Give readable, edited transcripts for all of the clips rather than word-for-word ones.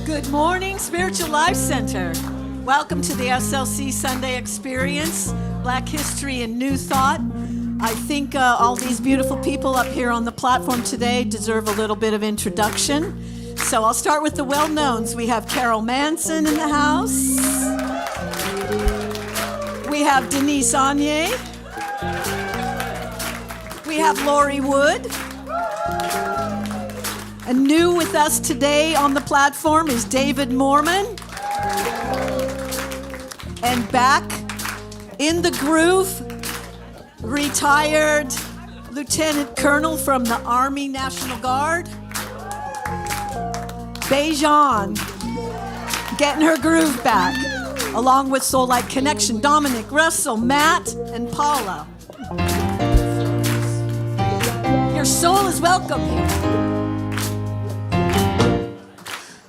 Good morning, Spiritual Life Center. Welcome to the SLC Sunday Experience, Black History and New Thought. I think all these beautiful people up here on the platform today deserve a little bit of introduction. So I'll start with the well-knowns. We have Carol Manson in the house. We have Denise Anye. We have Lori Wood. And new with us today on the platform is David Mormon. And back in the groove, retired Lieutenant Colonel from the Army National Guard, Byars, getting her groove back, along with Soul Light Connection, Dominique, Russell, Matt, and Paula. Your soul is welcome here.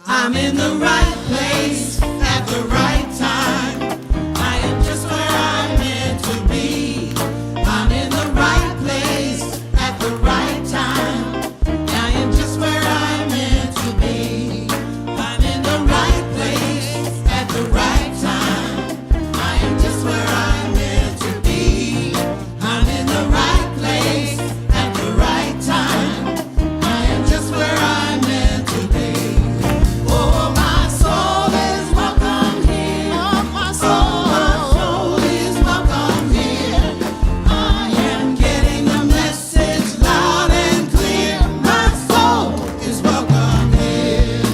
I'm in the right place at the right time. I am just where I'm meant to be. I'm in the right place at the right time. I am just where I'm meant to be. I'm in the right place at the right time. I am just where I'm meant to be. I'm in the right place at the right time. I am just where I'm meant to be. Oh, my soul is welcome here. Oh, my soul is welcome here. I am getting the message loud and clear. My soul is welcome here.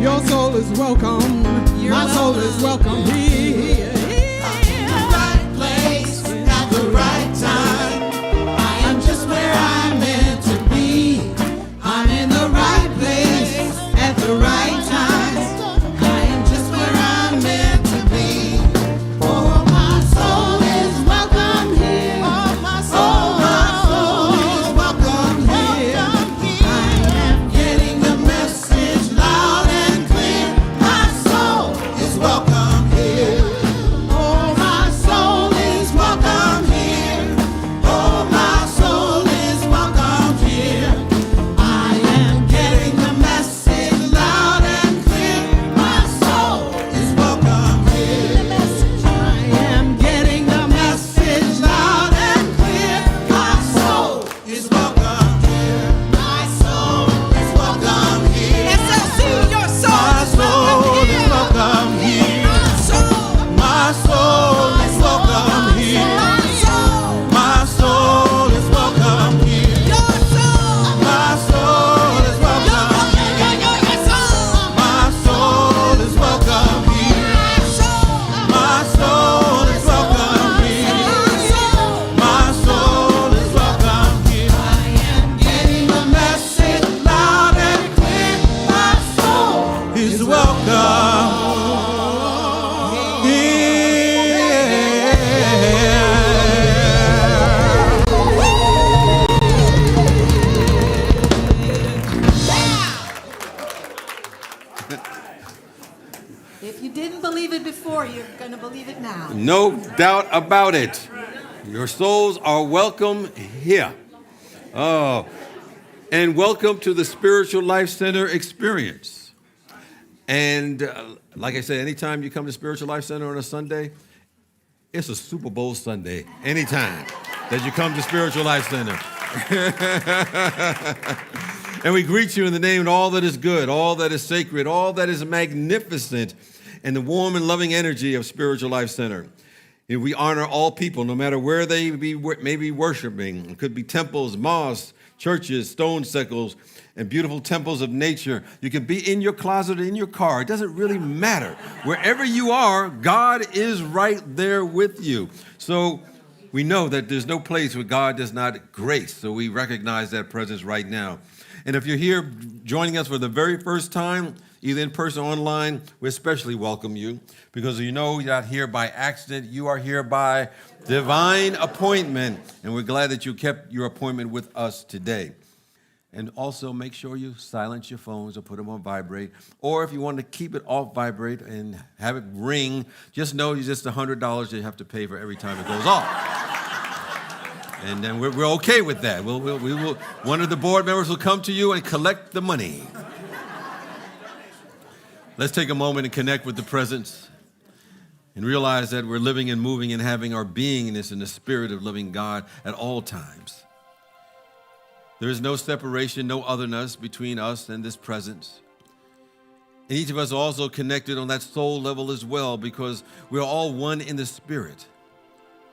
Your soul is welcome. My soul is welcome here. Right place at the right time. I am just where I'm meant to be. I'm in the right place at the right time. I am just where I'm meant to be. Oh, my soul is welcome here. Oh, my soul is welcome here. I am getting the message loud and clear. My soul is welcome here. Oh, my soul is welcome here. Oh, my soul is welcome here. I am getting the message loud and clear. My soul is welcome here. I am getting the message loud and clear. My soul is welcome here. My soul is welcome here. SLC, your soul is welcome here. My soul is welcome here. My soul is welcome here. Your soul. My soul is welcome here. My soul is welcome here. My soul is welcome here. My soul is welcome here. I am getting the message loud and clear. My soul is welcome If you didn't believe it before, you're going to believe it now. No doubt about it. Your souls are welcome here. Oh, and welcome to the Spiritual Life Center experience. And like I said, anytime you come to Spiritual Life Center on a Sunday, it's a Super Bowl Sunday. Anytime that you come to Spiritual Life Center. And we greet you in the name of all that is good, all that is sacred, all that is magnificent, and the warm and loving energy of Spiritual Life Center. And we honor all people, no matter where they may be worshiping. It could be temples, mosques, churches, stone circles, and beautiful temples of nature. You can be in your closet or in your car. It doesn't really matter. Wherever you are, God is right there with you. So we know that there's no place where God does not grace. So we recognize that presence right now. And if you're here joining us for the very first time, either in person or online, we especially welcome you because you know you're not here by accident. You are here by divine appointment. And we're glad that you kept your appointment with us today. And also make sure you silence your phones or put them on vibrate. Or if you want to keep it off vibrate and have it ring, just know it's just $100 you have to pay for every time it goes off. And then we're okay with that. We will. One of the board members will come to you and collect the money. Let's take a moment and connect with the presence and realize that we're living and moving and having our beingness in the spirit of living God at all times. There is no separation, no otherness between us and this presence. And each of us are also connected on that soul level as well, because we're all one in the spirit.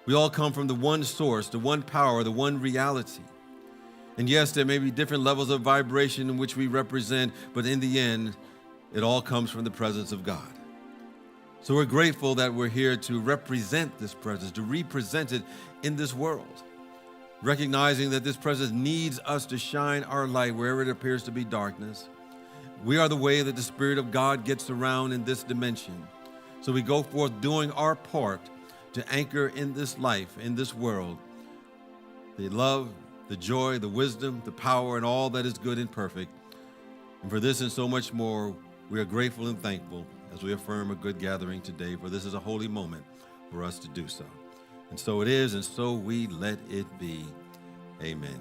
We all come from the one source, the one power, the one reality. And yes, there may be different levels of vibration in which we represent, but in the end, it all comes from the presence of God. So we're grateful that we're here to represent this presence, to represent it in this world, recognizing that this presence needs us to shine our light wherever it appears to be darkness. We are the way that the Spirit of God gets around in this dimension. So we go forth doing our part to anchor in this life, in this world, the love, the joy, the wisdom, the power, and all that is good and perfect. And for this and so much more, we are grateful and thankful as we affirm a good gathering today, for this is a holy moment for us to do so. And so it is, and so we let it be. Amen.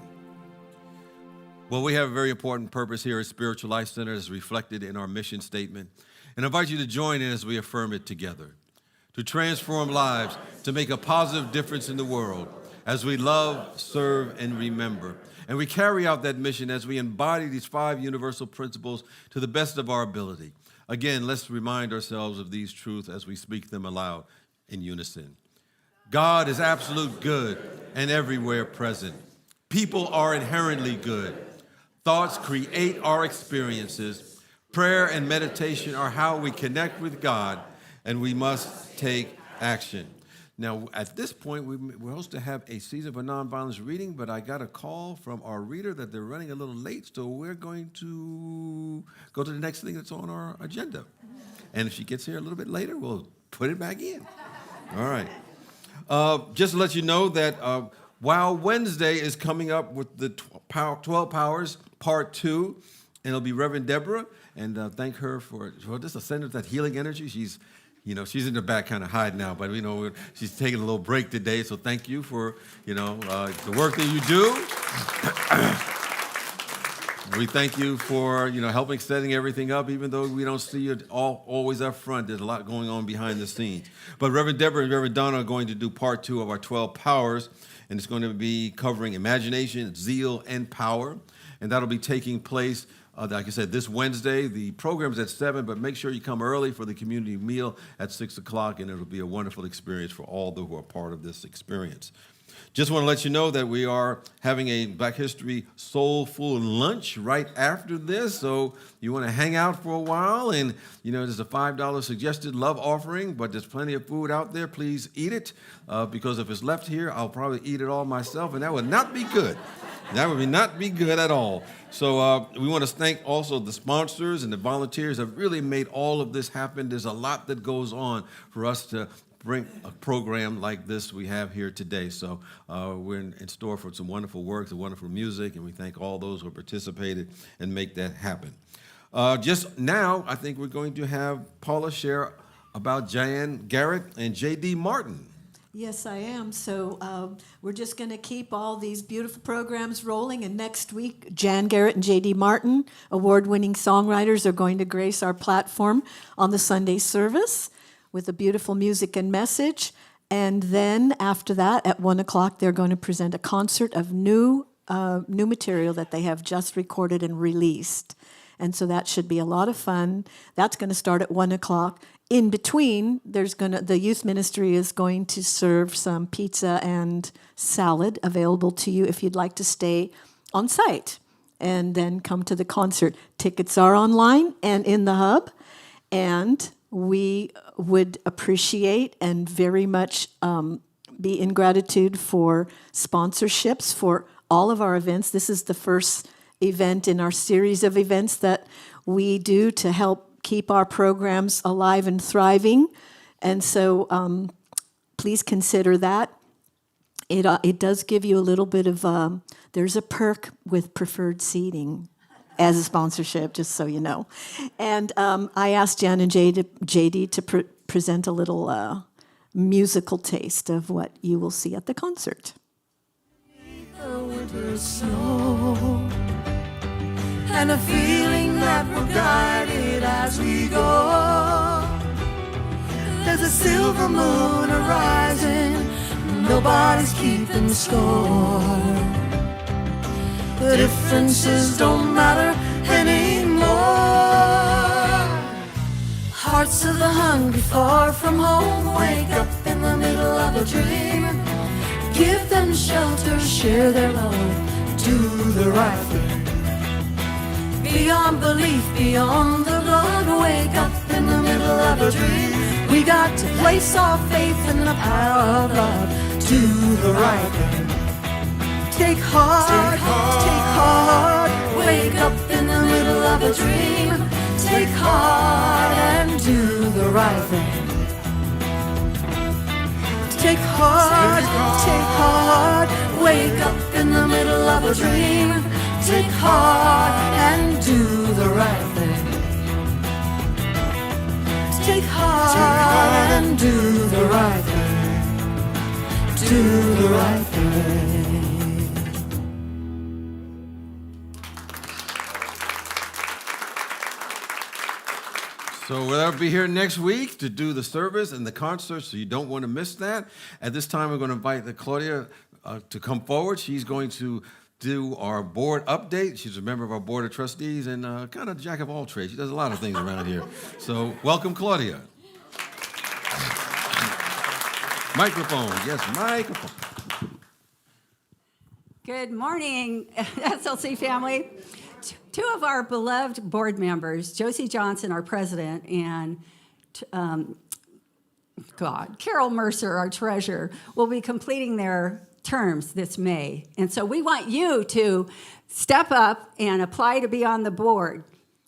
Well, we have a very important purpose here at Spiritual Life Center as reflected in our mission statement. And I invite you to join in as we affirm it together. To transform lives, to make a positive difference in the world as we love, serve, and remember. And we carry out that mission as we embody these 5 universal principles to the best of our ability. Again, let's remind ourselves of these truths as we speak them aloud in unison. God is absolute good and everywhere present. People are inherently good. Thoughts create our experiences. Prayer and meditation are how we connect with God, and we must take action. Now, at this point, we're supposed to have a season for nonviolence reading, but I got a call from our reader that they're running a little late, so we're going to go to the next thing that's on our agenda. And if she gets here a little bit later, we'll put it back in. All right. Just to let you know that while Wednesday is coming up with the 12 Powers, Part 2, and it'll be Reverend Deborah, and thank her for just sending that healing energy. She's in the back kind of hiding now, but she's taking a little break today, so thank you for, the work that you do. We thank you for, helping setting everything up, even though we don't see it always up front. There's a lot going on behind the scenes. But Reverend Deborah and Reverend Donna are going to do Part 2 of our 12 Powers, and it's going to be covering imagination, zeal, and power, and that'll be taking place like I said, this Wednesday. The program's at 7, but make sure you come early for the community meal at 6 o'clock, and it'll be a wonderful experience for all those who are part of this experience. Just want to let you know that we are having a Black History Soulful Lunch right after this, so you want to hang out for a while, and, there's a $5 suggested love offering, but there's plenty of food out there. Please eat it, because if it's left here, I'll probably eat it all myself, and that would not be good. That would not be good at all. So we want to thank also the sponsors and the volunteers that have really made all of this happen. There's a lot that goes on for us to bring a program like this we have here today. So we're in store for some wonderful work, some wonderful music, and we thank all those who participated and make that happen. Just now, I think we're going to have Paula share about Jan Garrett and J.D. Martin. Yes, I am. So we're just going to keep all these beautiful programs rolling. And next week, Jan Garrett and J.D. Martin, award-winning songwriters, are going to grace our platform on the Sunday service with a beautiful music and message. And then after that, at 1 o'clock, they're going to present a concert of new material that they have just recorded and released. And so that should be a lot of fun. That's going to start at 1 o'clock. In between, the youth ministry is going to serve some pizza and salad available to you if you'd like to stay on site and then come to the concert. Tickets are online and in the hub, and we would appreciate and very much be in gratitude for sponsorships for all of our events. This is the first event in our series of events that we do to help keep our programs alive and thriving. And so please consider that. It does give you a little bit of, there's a perk with preferred seating as a sponsorship, just so you know. And I asked Jan and JD to present a little musical taste of what you will see at the concert. The winter snow and a feeling that we're guided as we go. There's a silver moon arising, nobody's keeping score. The differences don't matter anymore. Hearts of the hungry far from home wake up in the middle of a dream. Give them shelter, share their love, do the right thing. Beyond belief, beyond the blood, wake up in the middle of a dream. We got to place our faith in the power of love, do the right thing. Take heart, take heart, wake up in the middle of a dream. Take heart and do the right thing. Take heart, wake up in the middle of a dream. Take heart and do the right thing. Take heart and do the right thing. Do the right thing. So we'll be here next week to do the service and the concert, so you don't want to miss that. At this time, we're going to invite Claudia to come forward. She's going to do our board update. She's a member of our board of trustees and kind of jack of all trades. She does a lot of things around here. So welcome, Claudia. Microphone, yes, microphone. Good morning, SLC family. Two of our beloved board members, Josie Johnson, our president, and Carol Mercer, our treasurer, will be completing their terms this May. And so we want you to step up and apply to be on the board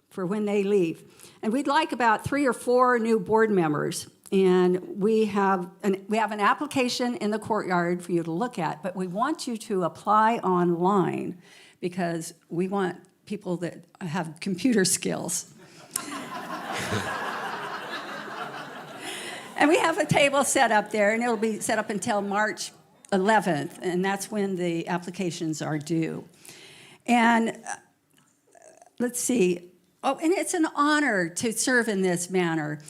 for when they leave. And we'd like about 3 or 4 new board members. And we have an application in the courtyard for you to look at, but we want you to apply online because we want people that have computer skills. And we have a table set up there, and it'll be set up until March 11th, and that's when the applications are due. And let's see. Oh, and it's an honor to serve in this manner.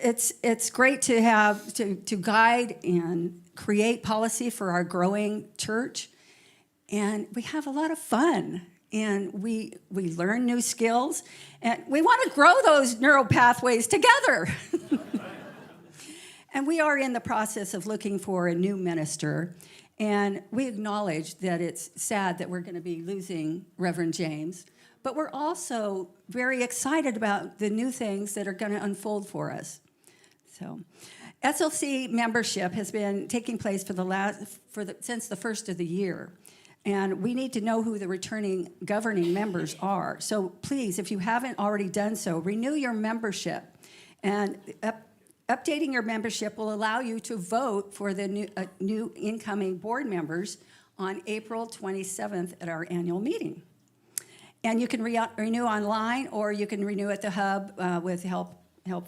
It's great to have to guide and create policy for our growing church, and we have a lot of fun. And we learn new skills, and we want to grow those neural pathways together. And we are in the process of looking for a new minister, and we acknowledge that it's sad that we're going to be losing Reverend James, but we're also very excited about the new things that are going to unfold for us. So, SLC membership has been taking place since the first of the year. And we need to know who the returning governing members are. So please, if you haven't already done so, renew your membership. And updating your membership will allow you to vote for the new incoming board members on April 27th at our annual meeting. And you can renew online, or you can renew at the hub with help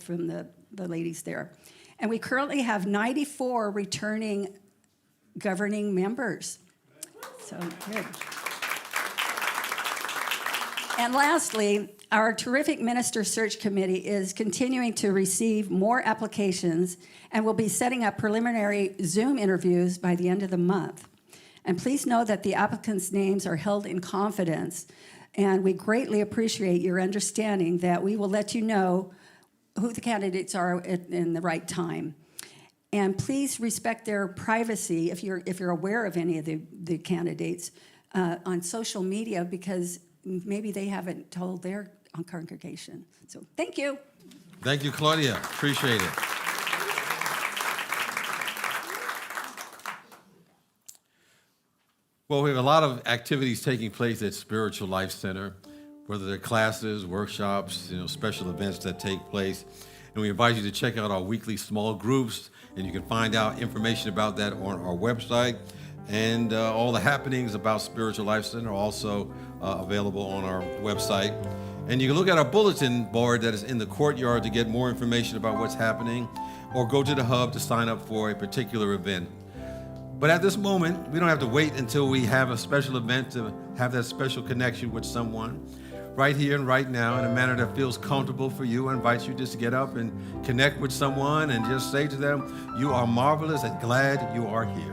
from the ladies there. And we currently have 94 returning governing members. So good. And lastly, our terrific minister search committee is continuing to receive more applications and will be setting up preliminary Zoom interviews by the end of the month. And please know that the applicants' names are held in confidence, and we greatly appreciate your understanding that we will let you know who the candidates are in the right time. And please respect their privacy if you're aware of any of the candidates on social media, because maybe they haven't told their congregation. So thank you. Thank you, Claudia. Appreciate it. Well, we have a lot of activities taking place at Spiritual Life Center, whether they're classes, workshops, special events that take place. And we invite you to check out our weekly small groups, and you can find out information about that on our website. And all the happenings about Spiritual Life Center are also available on our website. And you can look at our bulletin board that is in the courtyard to get more information about what's happening, or go to the hub to sign up for a particular event. But at this moment, we don't have to wait until we have a special event to have that special connection with someone. right here and right now in a manner that feels comfortable for you. I invite you just to get up and connect with someone and just say to them, you are marvelous and glad you are here.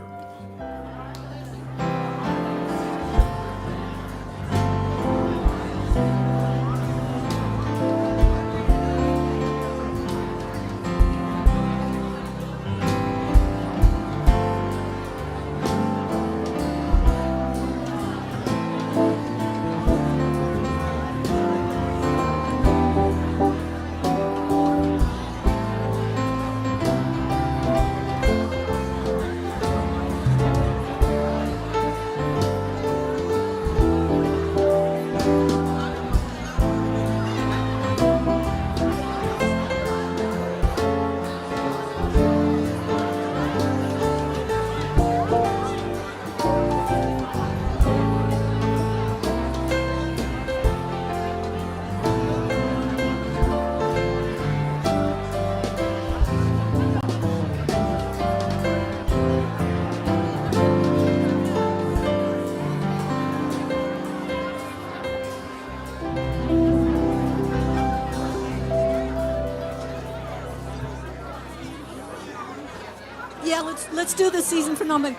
Let's do the season for nonviolence.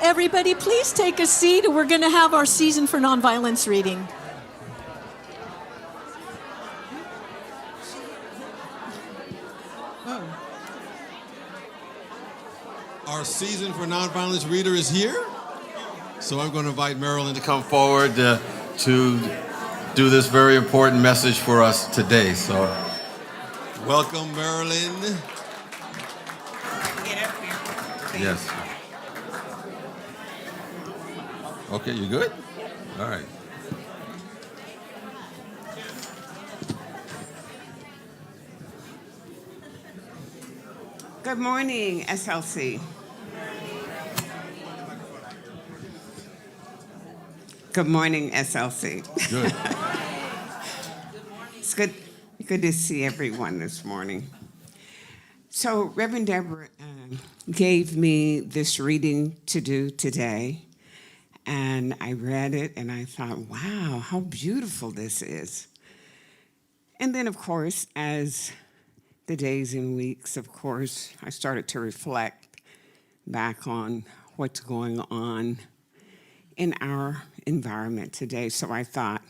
Everybody, please take a seat. We're going to have our season for nonviolence reading. Our season for nonviolence reader is here. So I'm going to invite Marylyn to come forward to do this very important message for us today. So welcome, Marylyn. Yes. Okay, you good? All right. Good morning, SLC. Good morning, SLC. Good. It's good to see everyone this morning. So Reverend Deborah gave me this reading to do today, and I read it, and I thought, wow, how beautiful this is. And then, of course, as the days and weeks, of course, I started to reflect back on what's going on in our environment today. So I thought,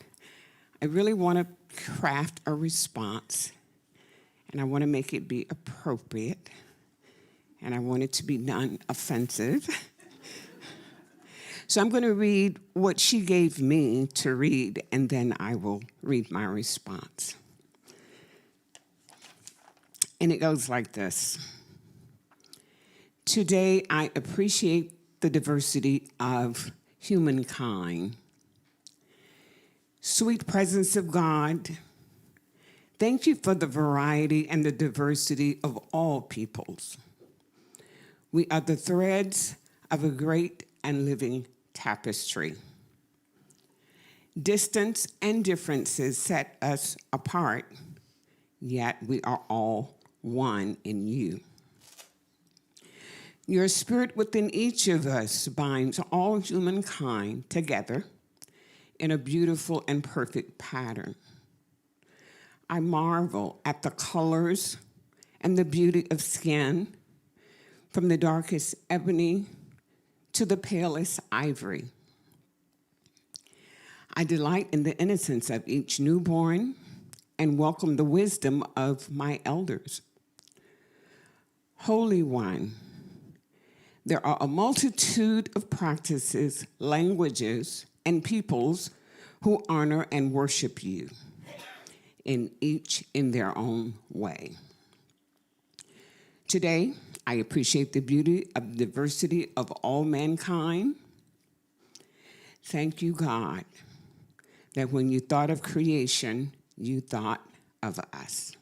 I really want to craft a response, and I want to make it be appropriate, and I want it to be non-offensive. So I'm going to read what she gave me to read, and then I will read my response. And it goes like this. Today, I appreciate the diversity of humankind. Sweet presence of God, thank you for the variety and the diversity of all peoples. We are the threads of a great and living tapestry. Distance and differences set us apart, yet we are all one in you. Your spirit within each of us binds all humankind together in a beautiful and perfect pattern. I marvel at the colors and the beauty of skin, from the darkest ebony to the palest ivory. I delight in the innocence of each newborn and welcome the wisdom of my elders. Holy One, there are a multitude of practices, languages, and peoples who honor and worship you, in each in their own way. Today, I appreciate the beauty of the diversity of all mankind. Thank you, God, that when you thought of creation, you thought of us.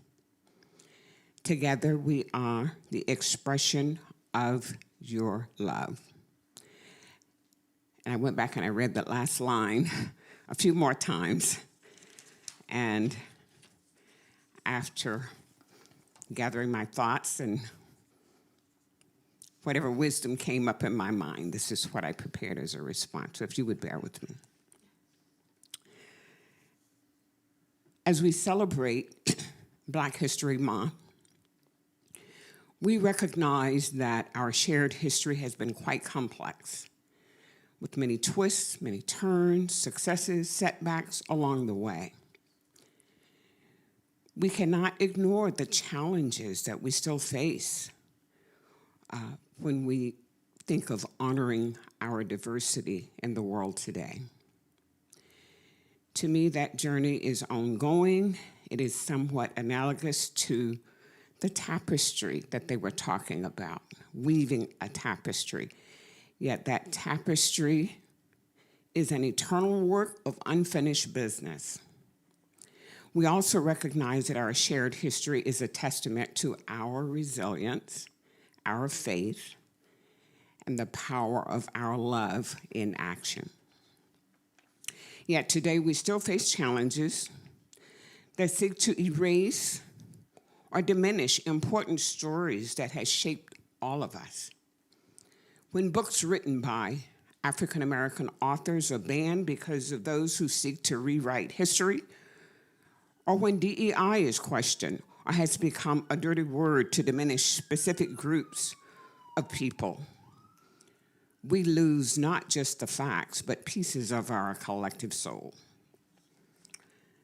Together, we are the expression of your love. And I went back and I read that last line a few more times. And after gathering my thoughts and whatever wisdom came up in my mind, this is what I prepared as a response. So if you would bear with me. As we celebrate Black History Month, we recognize that our shared history has been quite complex, with many twists, many turns, successes, setbacks along the way. We cannot ignore the challenges that we still face when we think of honoring our diversity in the world today. To me, that journey is ongoing. It is somewhat analogous to the tapestry that they were talking about, weaving a tapestry. Yet that tapestry is an eternal work of unfinished business. We also recognize that our shared history is a testament to our resilience, our faith, and the power of our love in action. Yet today we still face challenges that seek to erase or diminish important stories that have shaped all of us. When books written by African American authors are banned because of those who seek to rewrite history, or when DEI is questioned or has become a dirty word to diminish specific groups of people, we lose not just the facts, but pieces of our collective soul.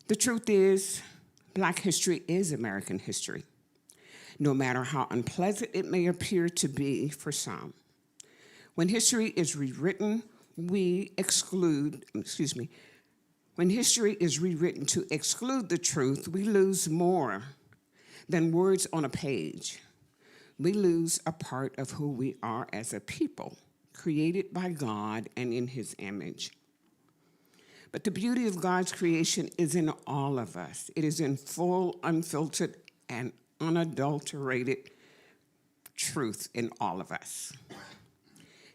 The truth is, Black history is American history, no matter how unpleasant it may appear to be for some. When history is rewritten, when history is rewritten to exclude the truth, we lose more than words on a page. We lose a part of who we are as a people, created by God and in his image. But the beauty of God's creation is in all of us. It is in full, unfiltered, and unadulterated truth in all of us.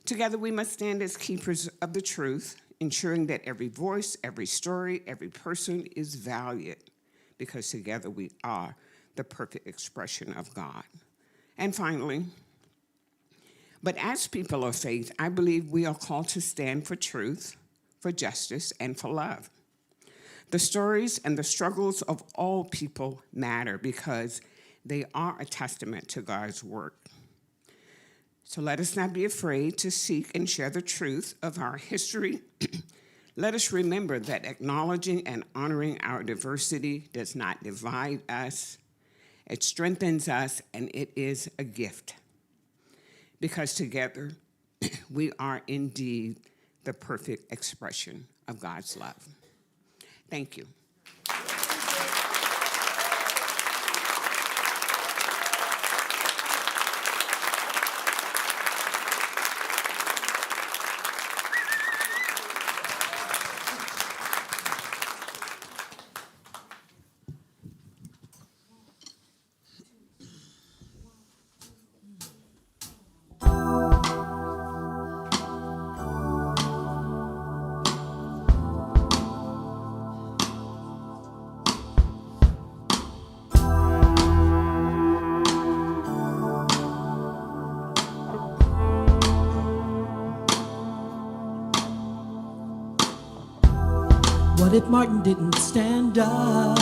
Together, we must stand as keepers of the truth, ensuring that every voice, every story, every person is valued, because together we are the perfect expression of God. And finally, but as people of faith, I believe we are called to stand for truth, for justice, and for love. The stories and the struggles of all people matter because they are a testament to God's work. So let us not be afraid to seek and share the truth of our history. Let us remember that acknowledging and honoring our diversity does not divide us. It strengthens us, and it is a gift. Because together, we are indeed the perfect expression of God's love. Thank you. What if Martin didn't stand up?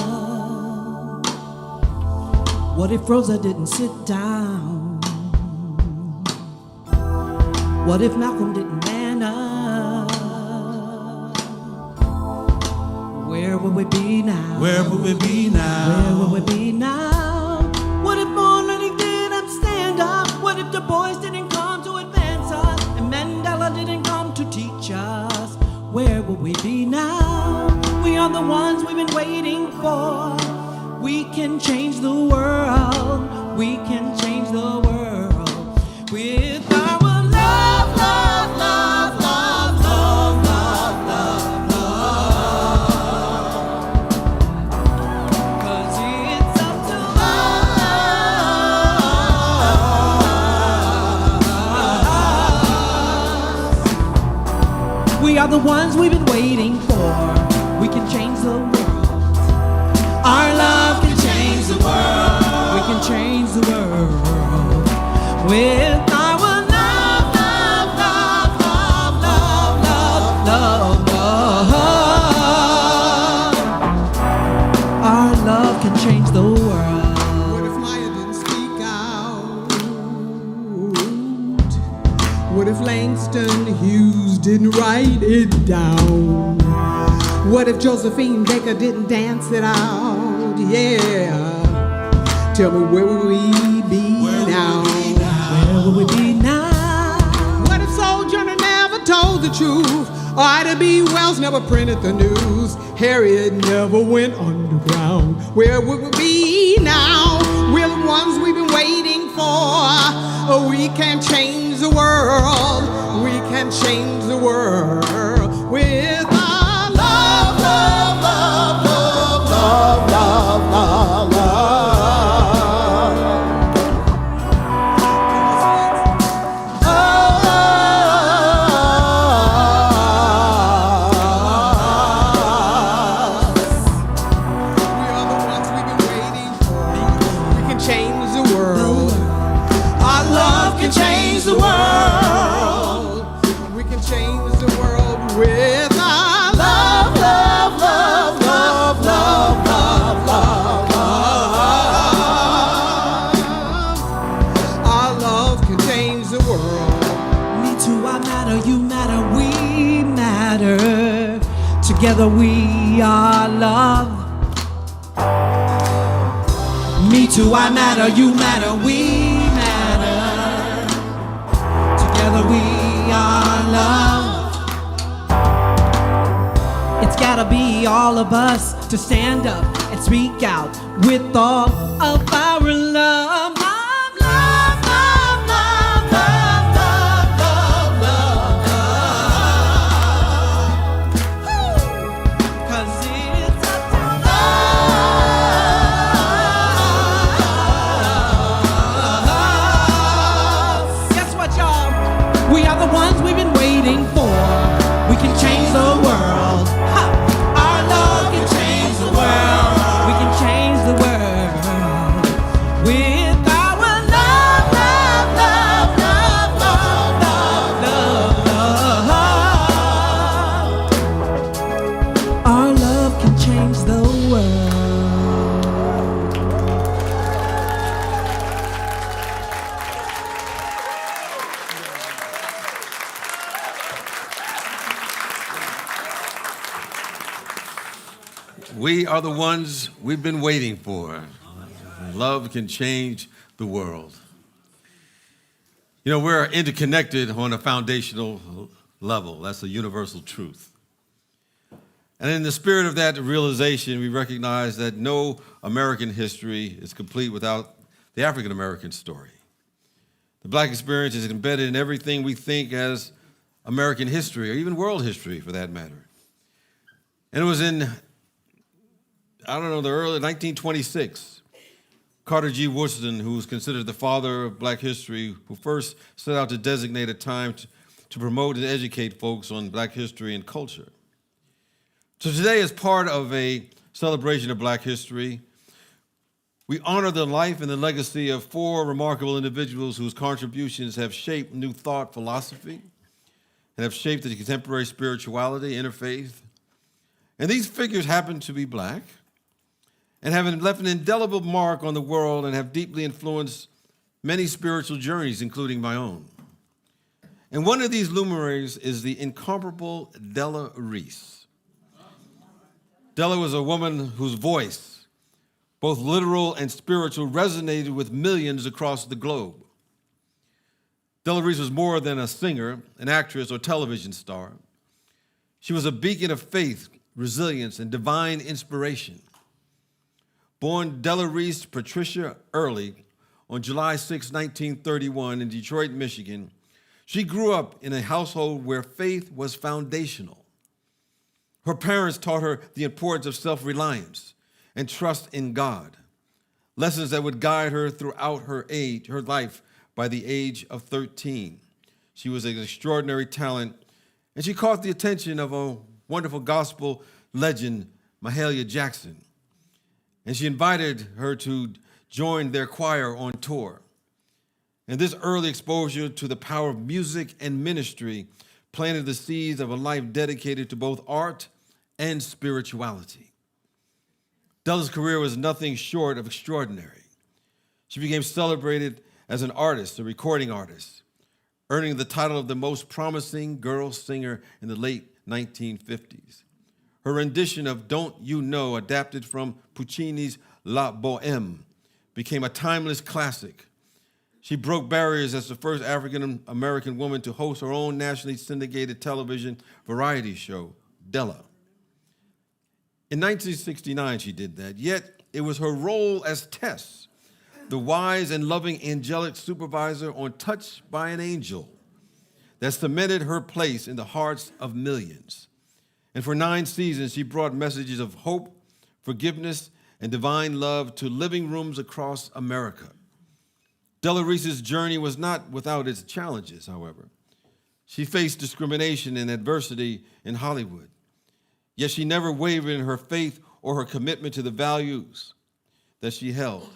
What if Rosa didn't sit down? What if Malcolm didn't man up? Where would we be now? Where would we be now? Where would we be now? What if Martin didn't stand up? What if Du Bois didn't come to advance us? And Mandela didn't come to teach us? Where would we be now? We are the ones we've been waiting for. We can change the world. We can change the world with our love, love, love, love, love, love, love, love. 'Cause it's up to us. We are the ones we've been waiting for. We can change the world. Our love can change the world. We can change the world with our love, love, love, love, love, love, love, love. down. What if Josephine Baker didn't dance it out? Yeah. Tell me, where would we be now? Where would we be now? What if Sojourner never told the truth? Or Ida B. Wells never printed the news? Harriet never went underground. Where would we be now? We're the ones we've been waiting for. Oh, we can change the world. We can change the world with our love, love, love, love, love, love, love, love. Change the world. We can change the world with our Love, love, love, love, love, love, love, love. Our love can change the world. Me too, I matter, you matter, we matter. Together we are love. Me too, I matter, you matter, we together we are love. It's gotta be all of us to stand up and speak out with all of our love. Love, love, love, love, love, love, love, love, love. 'Cause it's up to love. Guess what, y'all? We are the ones we've been waiting for. We can change the world. Ha! Our love can change the world. We can change the world with our love, love, love, love, love, love, love. Our love can change the world. We are the ones we've been waiting for. Love can change the world. You know, we're interconnected on a foundational level. That's a universal truth. And in the spirit of that realization, we recognize that no American history is complete without the African American story. The Black experience is embedded in everything we think as American history, or even world history for that matter. And it was in the early 1926, Carter G. Woodson, who was considered the father of Black history, who first set out to designate a time to promote and educate folks on Black history and culture. So today, as part of a celebration of Black history, we honor the life and the legacy of 4 remarkable individuals whose contributions have shaped New Thought philosophy and have shaped the contemporary spirituality, interfaith. And these figures happen to be Black and have left an indelible mark on the world and have deeply influenced many spiritual journeys, including my own. And one of these luminaries is the incomparable Della Reese. Della was a woman whose voice, both literal and spiritual, resonated with millions across the globe. Della Reese was more than a singer, an actress, or television star. She was a beacon of faith, resilience, and divine inspiration. Born Della Reese Patricia Early on July 6, 1931 in Detroit, Michigan, she grew up in a household where faith was foundational. Her parents taught her the importance of self-reliance and trust in God, lessons that would guide her throughout her life. By the age of 13, she was an extraordinary talent, and she caught the attention of a wonderful gospel legend, Mahalia Jackson. And she invited her to join their choir on tour. And this early exposure to the power of music and ministry planted the seeds of a life dedicated to both art and spirituality. Della's career was nothing short of extraordinary. She became celebrated as an artist, a recording artist, earning the title of the most promising girl singer in the late 1950s. Her rendition of Don't You Know, adapted from Puccini's La Bohème, became a timeless classic. She broke barriers as the first African-American woman to host her own nationally syndicated television variety show, Della. In 1969, she did that, yet it was her role as Tess, the wise and loving angelic supervisor on Touched by an Angel, that cemented her place in the hearts of millions. And for 9 seasons, she brought messages of hope, forgiveness, and divine love to living rooms across America. Della Reese's journey was not without its challenges, however. She faced discrimination and adversity in Hollywood, yet she never wavered in her faith or her commitment to the values that she held.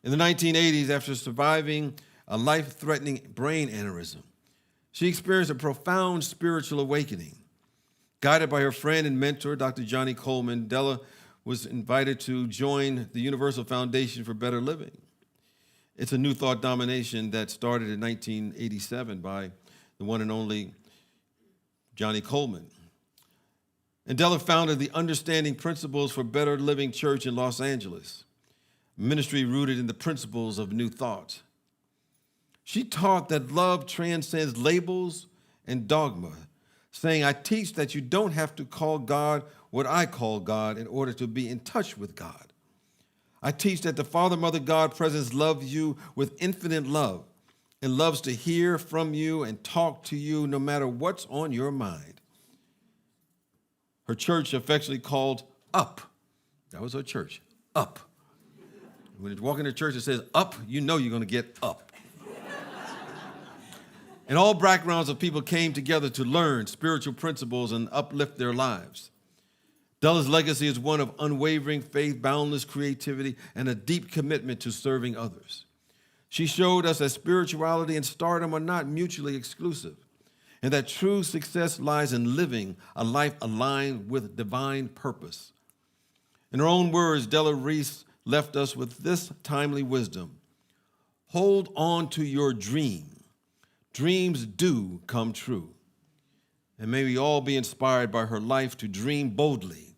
In the 1980s, after surviving a life-threatening brain aneurysm, she experienced a profound spiritual awakening. Guided by her friend and mentor, Dr. Johnny Coleman, Della was invited to join the Universal Foundation for Better Living. It's a New Thought domination that started in 1987 by the one and only Johnny Coleman. And Della founded the Understanding Principles for Better Living Church in Los Angeles, a ministry rooted in the principles of New Thought. She taught that love transcends labels and dogma, saying, I teach that you don't have to call God what I call God in order to be in touch with God. I teach that the Father, Mother, God presence loves you with infinite love and loves to hear from you and talk to you no matter what's on your mind. Her church affectionately called Up. That was her church, Up. When you walk into church and says up, you know you're going to get up. And all backgrounds of people came together to learn spiritual principles and uplift their lives. Della's legacy is one of unwavering faith, boundless creativity, and a deep commitment to serving others. She showed us that spirituality and stardom are not mutually exclusive, and that true success lies in living a life aligned with divine purpose. In her own words, Della Reese left us with this timely wisdom: hold on to your dream. Dreams do come true. And may we all be inspired by her life to dream boldly,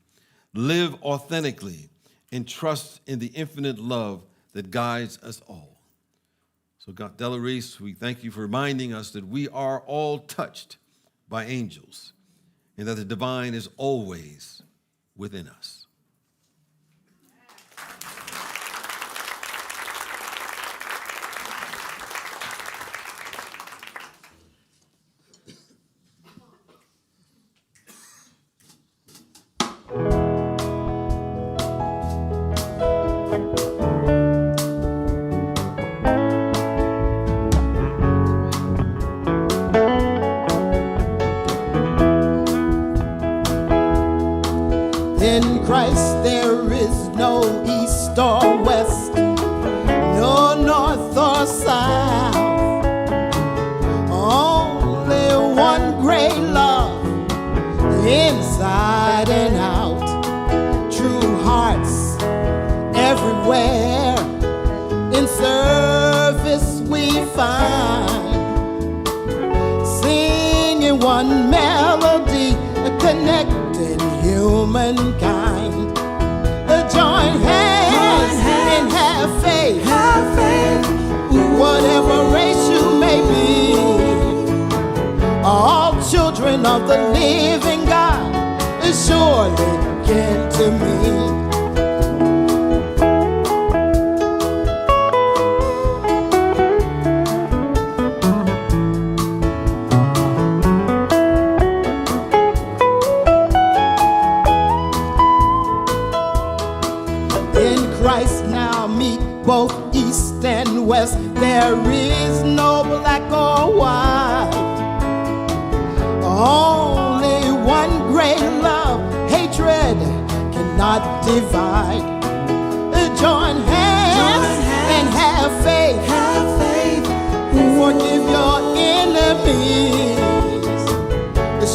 live authentically, and trust in the infinite love that guides us all. So, Della Reese, we thank you for reminding us that we are all touched by angels and that the divine is always within us. In Christ there is no east or west, no north or south, only one great love, inside and out. True hearts everywhere, in service we find, singing one melody, connecting humankind. Join hands and have faith. Whatever race you may be, all children of the living God is surely kin to me. Christ now meet both east and west. There is no black or white, only one great love. Hatred cannot divide. Join hands and have faith. Forgive your enemies.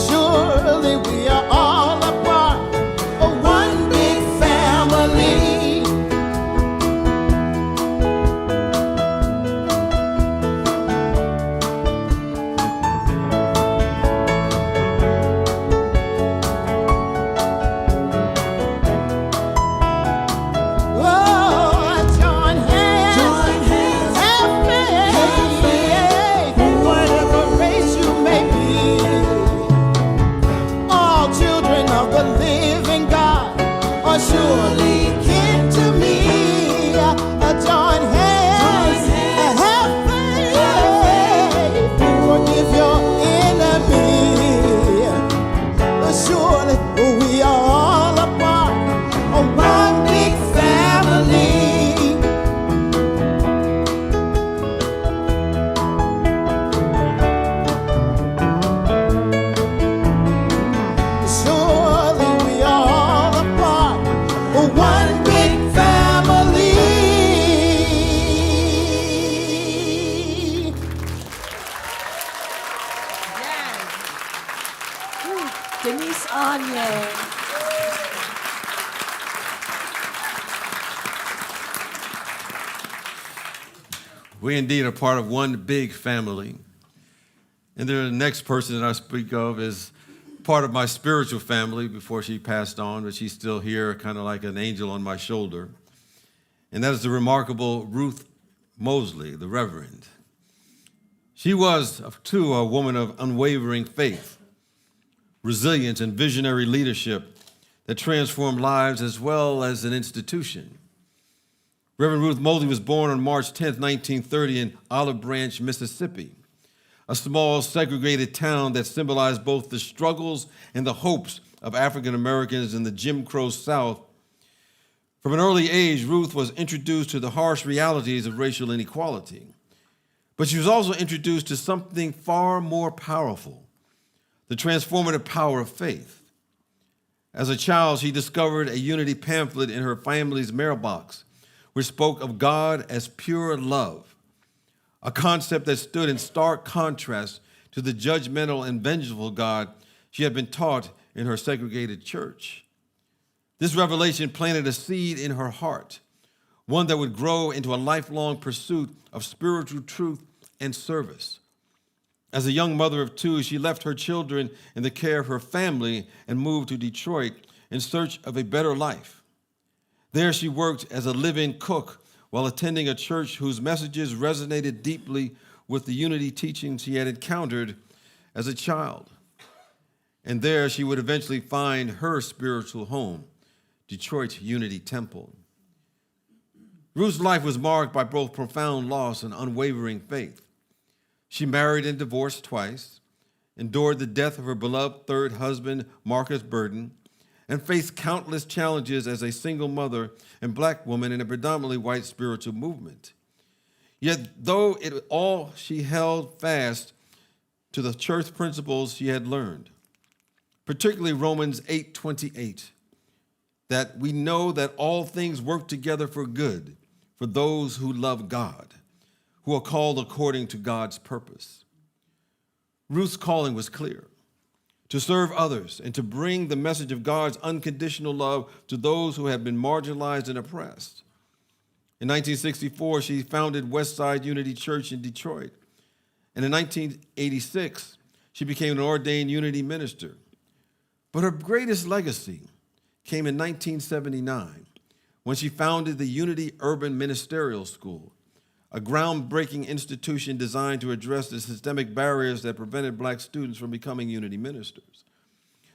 Surely we are all a part of one big family. for surely kin to me. Join hands and have faith. Forgive your enemy. Surely we are all a part of one big family. Surely we are all a part of one big family. Denise Anye. We indeed are part of one big family. And the next person that I speak of is part of my spiritual family before she passed on, but she's still here, kind of like an angel on my shoulder. And that is the remarkable Ruth Mosely, the Reverend. She was, too, a woman of unwavering faith, resilience, and visionary leadership that transformed lives as well as an institution. Reverend Ruth Mosely was born on March 10, 1930 in Olive Branch, Mississippi, a small segregated town that symbolized both the struggles and the hopes of African Americans in the Jim Crow South. From an early age, Ruth was introduced to the harsh realities of racial inequality, but she was also introduced to something far more powerful, the transformative power of faith. As a child, she discovered a unity pamphlet in her family's mailbox, which spoke of God as pure love, a concept that stood in stark contrast to the judgmental and vengeful God she had been taught in her segregated church. This revelation planted a seed in her heart, one that would grow into a lifelong pursuit of spiritual truth and service. As a young mother of two, she left her children in the care of her family and moved to Detroit in search of a better life. There she worked as a live-in cook while attending a church whose messages resonated deeply with the unity teachings she had encountered as a child. And there she would eventually find her spiritual home, Detroit's Unity Temple. Ruth's life was marked by both profound loss and unwavering faith. She married and divorced twice, endured the death of her beloved third husband, Marcus Byrd, and faced countless challenges as a single mother and black woman in a predominantly white spiritual movement. Yet, though it all, she held fast to the church principles she had learned, particularly Romans 8:28, that we know that all things work together for good for those who love God, who are called according to God's purpose. Ruth's calling was clear: to serve others and to bring the message of God's unconditional love to those who have been marginalized and oppressed. In 1964, she founded Westside Unity Church in Detroit. And in 1986, she became an ordained Unity minister. But her greatest legacy came in 1979 when she founded the Unity Urban Ministerial School, a groundbreaking institution designed to address the systemic barriers that prevented black students from becoming Unity ministers.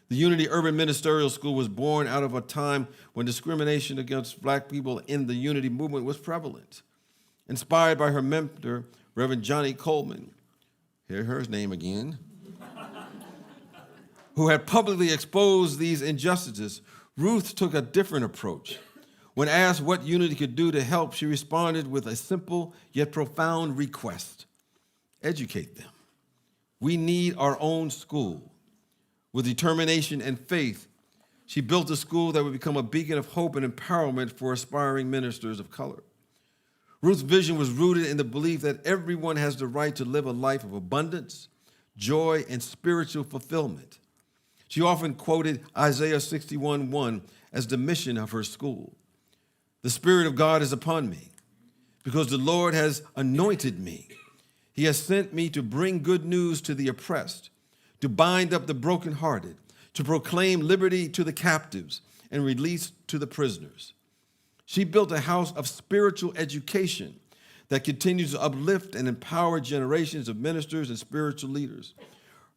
The Unity Urban Ministerial School was born out of a time when discrimination against black people in the Unity movement was prevalent. Inspired by her mentor, Reverend Johnny Coleman, hear her name again, who had publicly exposed these injustices, Ruth took a different approach. When asked what Unity could do to help, she responded with a simple yet profound request: educate them. We need our own school. With determination and faith, she built a school that would become a beacon of hope and empowerment for aspiring ministers of color. Ruth's vision was rooted in the belief that everyone has the right to live a life of abundance, joy, and spiritual fulfillment. She often quoted Isaiah 61:1 as the mission of her school. The Spirit of God is upon me, because the Lord has anointed me. He has sent me to bring good news to the oppressed, to bind up the brokenhearted, to proclaim liberty to the captives and release to the prisoners. She built a house of spiritual education that continues to uplift and empower generations of ministers and spiritual leaders.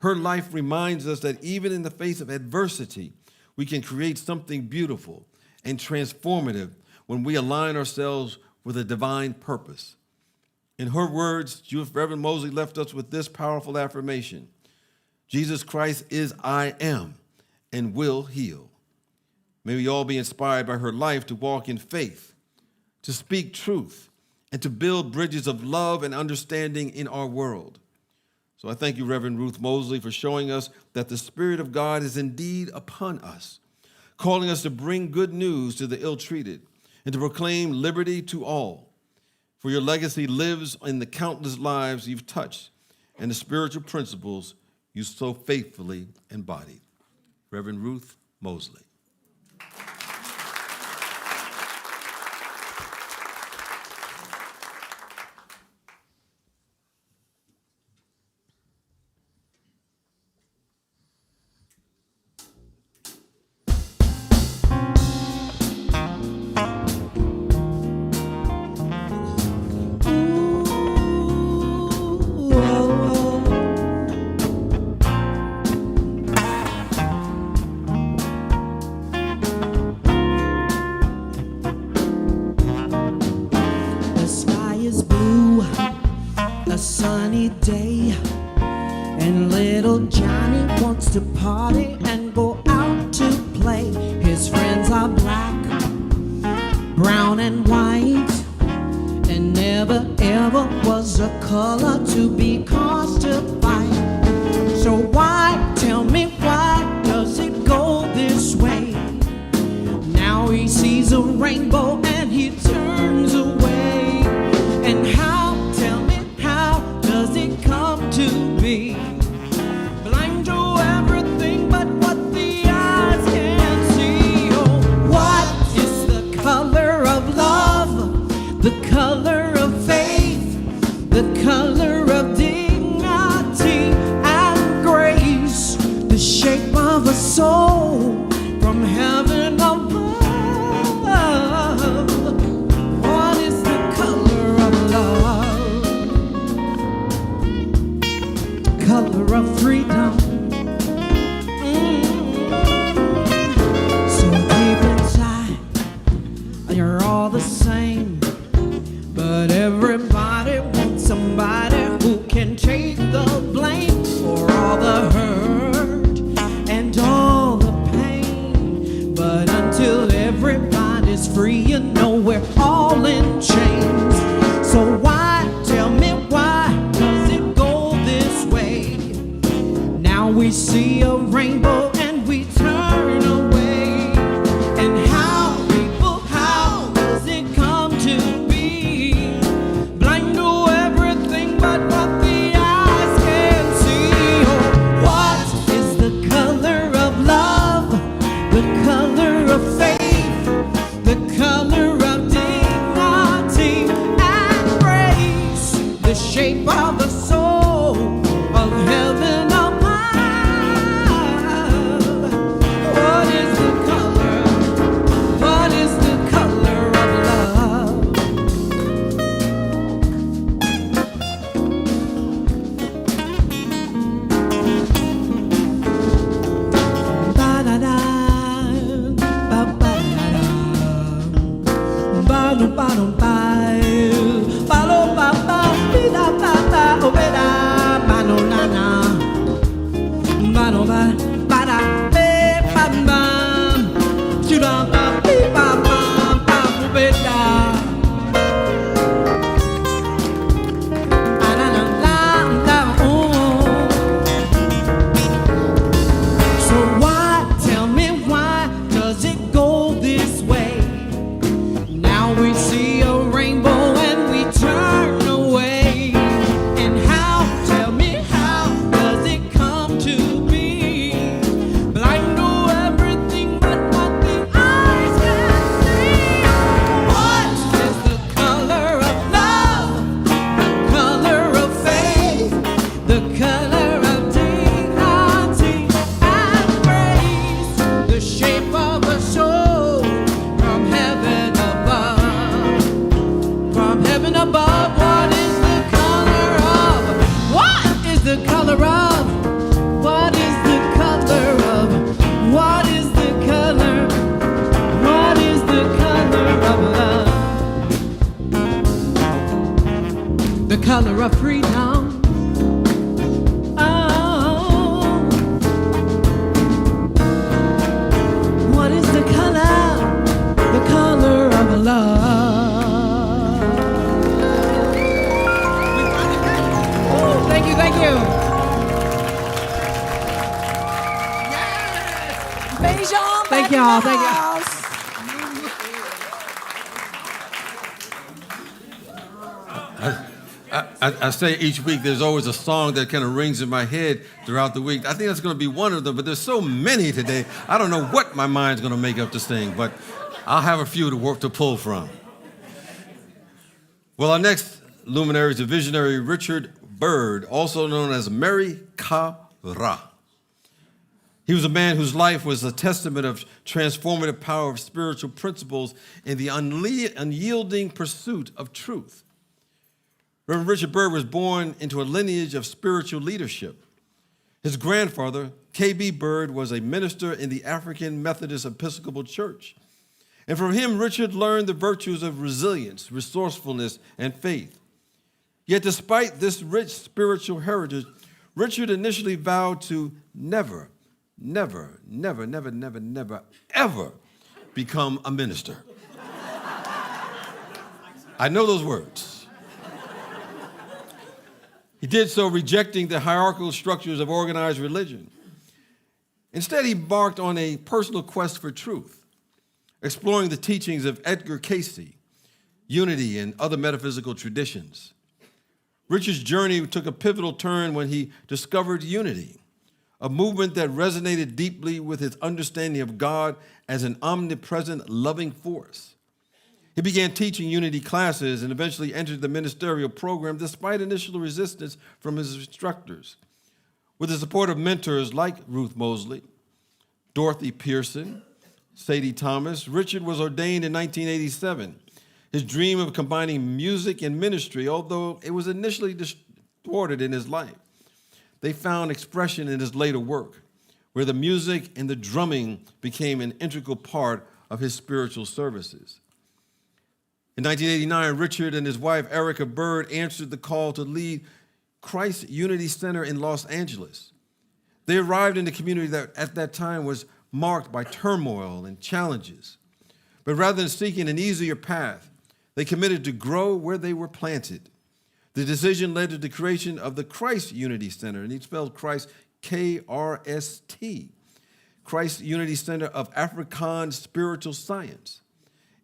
Her life reminds us that even in the face of adversity, we can create something beautiful and transformative when we align ourselves with a divine purpose. In her words, Reverend Mosely left us with this powerful affirmation: Jesus Christ is I am and will heal. May we all be inspired by her life to walk in faith, to speak truth, and to build bridges of love and understanding in our world. So I thank you, Reverend Ruth Mosely, for showing us that the Spirit of God is indeed upon us, calling us to bring good news to the ill-treated and to proclaim liberty to all. For your legacy lives in the countless lives you've touched and the spiritual principles you so faithfully embodied. Reverend Ruth Mosely. To party and go out to play. His friends are black, brown and white, and never ever was a color to be caused to fight. So why, tell me why does it go this way? Now he sees a rainbow and he turns away. And how, tell me how does it come to be? The color of faith, the color of dignity and grace, the shape of a soul from heaven above. What is the color of love? Color of freedom. So deep inside, you're all the same. But everybody wants somebody who can take the blame for all the hurt and all the pain. But until everybody's free, you know we're all in chains. So why, tell me why does it go this way? Now we see a rainbow and we turn away. And how, people, how does it come to be? Shape of the soul of heaven above. What is the color? What is the color of love? Ba da da, ba ba da da, ba do ba do ba. We see a rainbow. color of freedom. Oh, what is the color? The color of love. Ooh, thank you, thank you. Beijing, Thank back in y'all, the thank y'all. house. I say each week there's always a song that kind of rings in my head throughout the week. I think that's going to be one of them, but there's so many today, I don't know what my mind's going to make up to sing, but I'll have a few to pull from. Well, our next luminary is the visionary Richard Byrd, also known as Mary Kara. He was a man whose life was a testament of transformative power of spiritual principles in the unyielding pursuit of truth. Reverend Richard Byrd was born into a lineage of spiritual leadership. His grandfather, K.B. Byrd, was a minister in the African Methodist Episcopal Church. And from him, Richard learned the virtues of resilience, resourcefulness, and faith. Yet despite this rich spiritual heritage, Richard initially vowed to never, ever become a minister. I know those words. He did so rejecting the hierarchical structures of organized religion. Instead, he embarked on a personal quest for truth, exploring the teachings of Edgar Cayce, unity, and other metaphysical traditions. Richard's journey took a pivotal turn when he discovered unity, a movement that resonated deeply with his understanding of God as an omnipresent, loving force. He began teaching unity classes and eventually entered the ministerial program despite initial resistance from his instructors. With the support of mentors like Ruth Mosely, Dorothy Pearson, Sadie Thomas, Richard was ordained in 1987. His dream of combining music and ministry, although it was initially distorted in his life, they found expression in his later work, where the music and the drumming became an integral part of his spiritual services. In 1989, Richard and his wife, Erica Byrd, answered the call to lead Christ Unity Center in Los Angeles. They arrived in a community that at that time was marked by turmoil and challenges. But rather than seeking an easier path, they committed to grow where they were planted. The decision led to the creation of the Christ Unity Center, and he spelled Christ K-R-S-T, Christ Unity Center of Afrikaans Spiritual Science.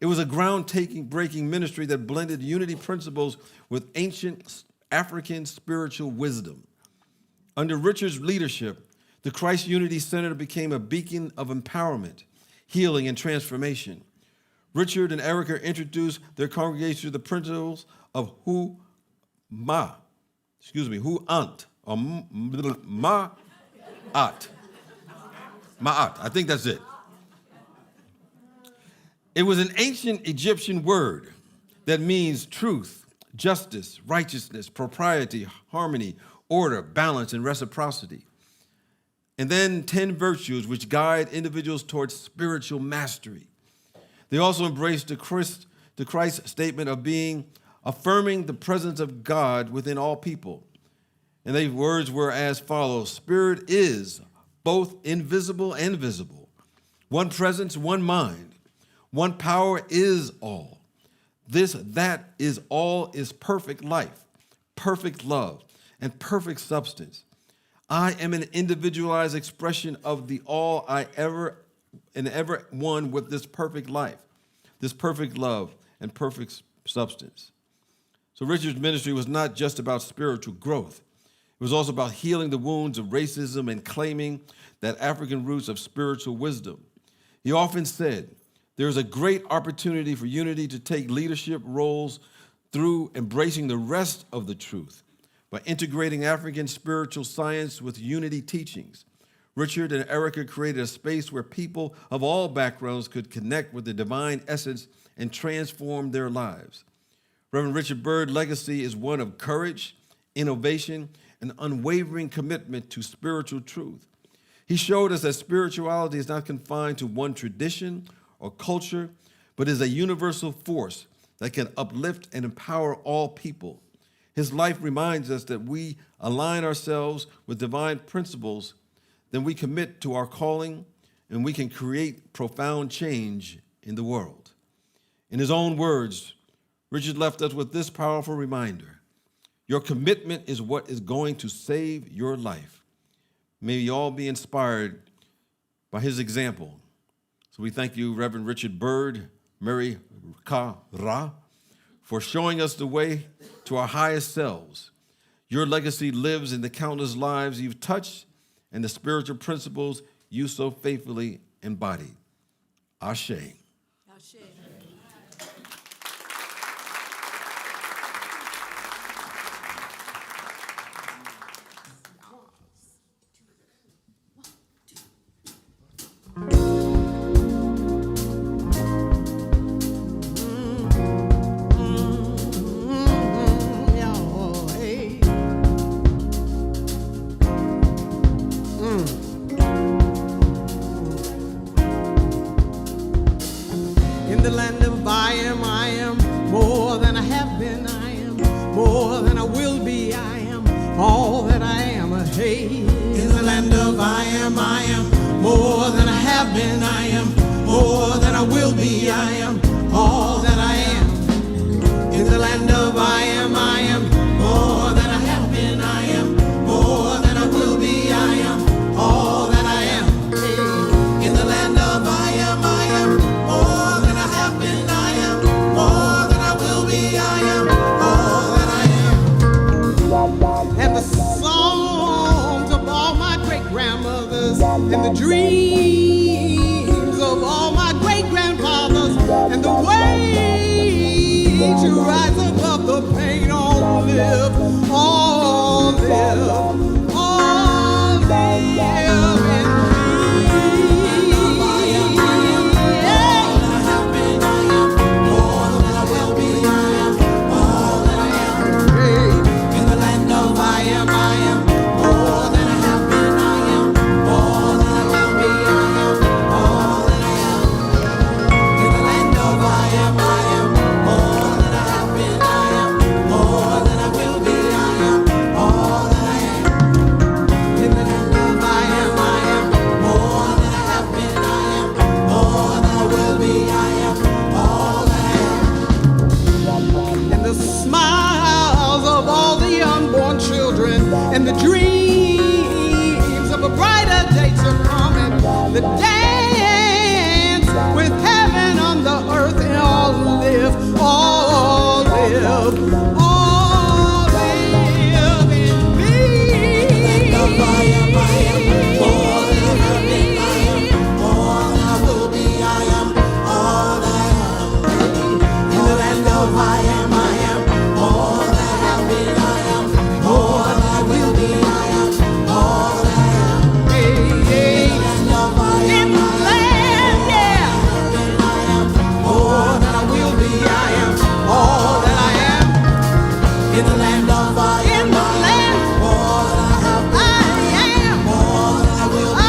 It was a ground-breaking ministry that blended unity principles with ancient African spiritual wisdom. Under Richard's leadership, the Christ Unity Center became a beacon of empowerment, healing, and transformation. Richard and Erica introduced their congregation to the principles of Ma'at, or Ma'at. Ma'at, I think that's it. It was an ancient Egyptian word that means truth, justice, righteousness, propriety, harmony, order, balance, and reciprocity. And then 10 virtues which guide individuals towards spiritual mastery. They also embraced the Christ statement of affirming the presence of God within all people. And their words were as follows: Spirit is both invisible and visible. One presence, one mind. One power is all. That is all is perfect life, perfect love, and perfect substance. I am an individualized expression of the all I ever one with this perfect life, this perfect love, and perfect substance. So Richard's ministry was not just about spiritual growth. It was also about healing the wounds of racism and claiming that African roots of spiritual wisdom. He often said, there is a great opportunity for unity to take leadership roles through embracing the rest of the truth by integrating African spiritual science with unity teachings. Richard and Erica created a space where people of all backgrounds could connect with the divine essence and transform their lives. Reverend Richard Byrd's legacy is one of courage, innovation, and unwavering commitment to spiritual truth. He showed us that spirituality is not confined to one tradition or culture, but is a universal force that can uplift and empower all people. His life reminds us that we align ourselves with divine principles, then we commit to our calling, and we can create profound change in the world. In his own words, Richard left us with this powerful reminder: your commitment is what is going to save your life. May we all be inspired by his example. So we thank you, Reverend Richard Byrd, Mary Kara, for showing us the way to our highest selves. Your legacy lives in the countless lives you've touched and the spiritual principles you so faithfully embody. Ashe. Ashe. In the land of I am more than I have been. I am more than I will be. I am all that I am. Hey, In the land of I am more than I have been. I am more than I will be. I am all that I am. In the land of I am more than I have been. I am more than I will be. I am all that I am. Hey. In the land of I am more than I have been. I am more than I will be. I am all that I am. and the songs of all my great grandmothers, and the dreams of all my great grandfathers, and the way to rise above the pain. All live, all live, all live in and the dreams of a brighter day to come, and the dance with heaven on the earth, and all live, all live, all live in me. More than I have been, I am more than I will be. I am all that I am. In the land of I am more than I have been. I am more than I will be. I am all that I am. In the land of I am more than I will be. I am all that I am. In the land of I am more than I have been. More than I will be.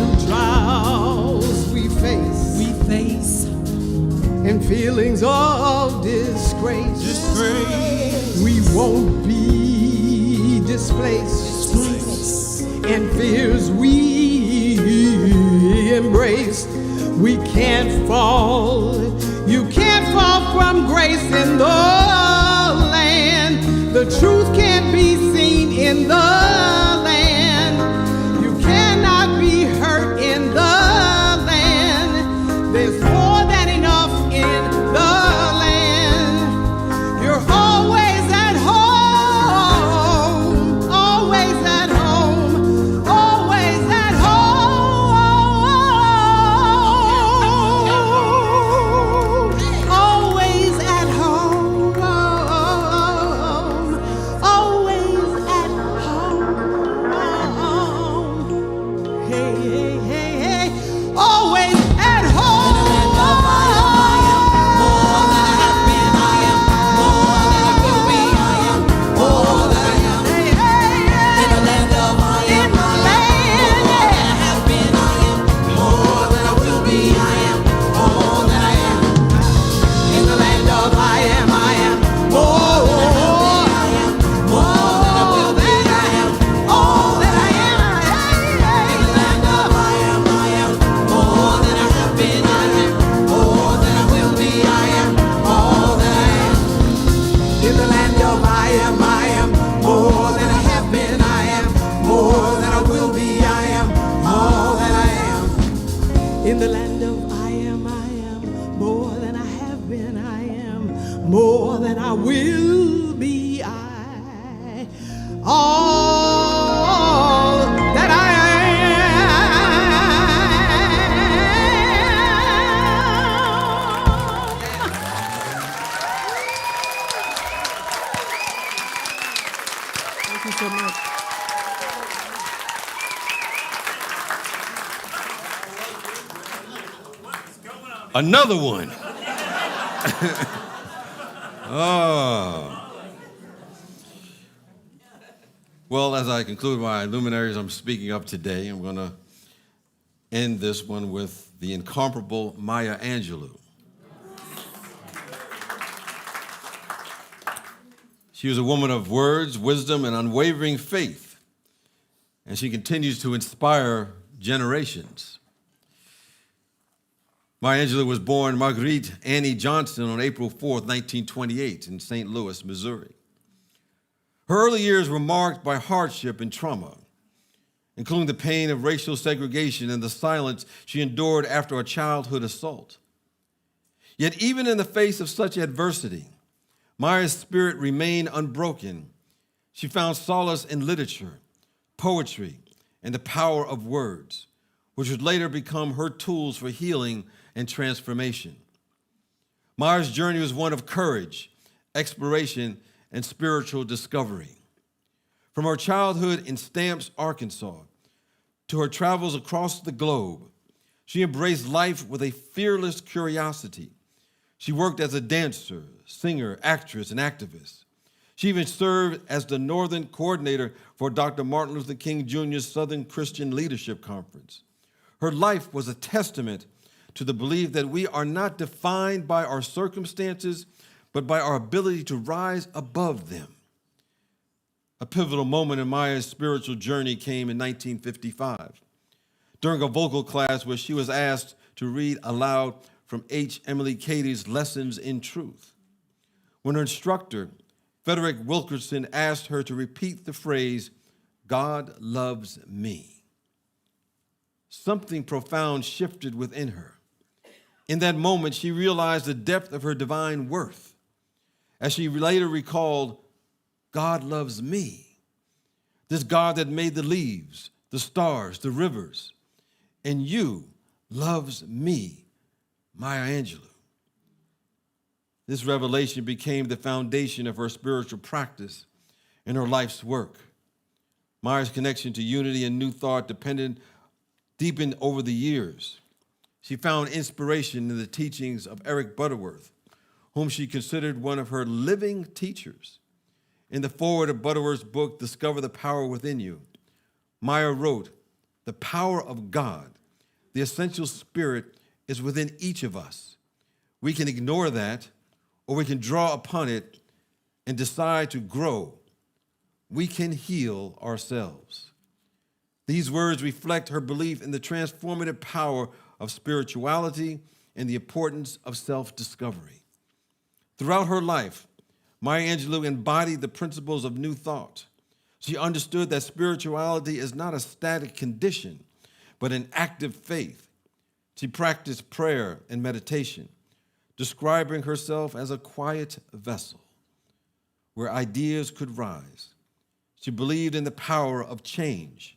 The trials we face, and feelings of disgrace, we won't be displaced, and fears we embrace. We can't fall, you can't fall from grace in the land. The truth can't be seen in the land. You cannot be hurt in the land. There's more than enough in the land. You're always at home, always at home, always at home, always at home, always at home. In the land of I am more than I have been. I am more than I will be. All that I am. Thank you so much. Another one. Oh. Well, as I conclude my luminaries I'm speaking of today, I'm going to end this one with the incomparable Maya Angelou. She was a woman of words, wisdom, and unwavering faith, and she continues to inspire generations. Maya Angelou was born Marguerite Annie Johnson on April 4th, 1928 in St. Louis, Missouri. Her early years were marked by hardship and trauma, including the pain of racial segregation and the silence she endured after a childhood assault. Yet even in the face of such adversity, Maya's spirit remained unbroken. She found solace in literature, poetry, and the power of words, which would later become her tools for healing and transformation. Maya's journey was one of courage, exploration, and spiritual discovery. From her childhood in Stamps, Arkansas, to her travels across the globe, she embraced life with a fearless curiosity. She worked as a dancer, singer, actress, and activist. She even served as the Northern coordinator for Dr. Martin Luther King Jr.'s Southern Christian Leadership Conference. Her life was a testament to the belief that we are not defined by our circumstances, but by our ability to rise above them. A pivotal moment in Maya's spiritual journey came in 1955, during a vocal class where she was asked to read aloud from H. Emily Cady's Lessons in Truth. When her instructor, Frederick Wilkerson, asked her to repeat the phrase, "God loves me," something profound shifted within her. In that moment, she realized the depth of her divine worth. As she later recalled, God loves me, this God that made the leaves, the stars, the rivers, and you loves me, Maya Angelou. This revelation became the foundation of her spiritual practice and her life's work. Maya's connection to unity and new thought deepened over the years. She found inspiration in the teachings of Eric Butterworth, whom she considered one of her living teachers. In the foreword of Butterworth's book, Discover the Power Within You, Maya wrote, "The power of God, the essential spirit, is within each of us. We can ignore that, or we can draw upon it and decide to grow. We can heal ourselves." These words reflect her belief in the transformative power of spirituality and the importance of self-discovery. Throughout her life, Maya Angelou embodied the principles of new thought. She understood that spirituality is not a static condition, but an active faith. She practiced prayer and meditation, describing herself as a quiet vessel where ideas could rise. She believed in the power of change,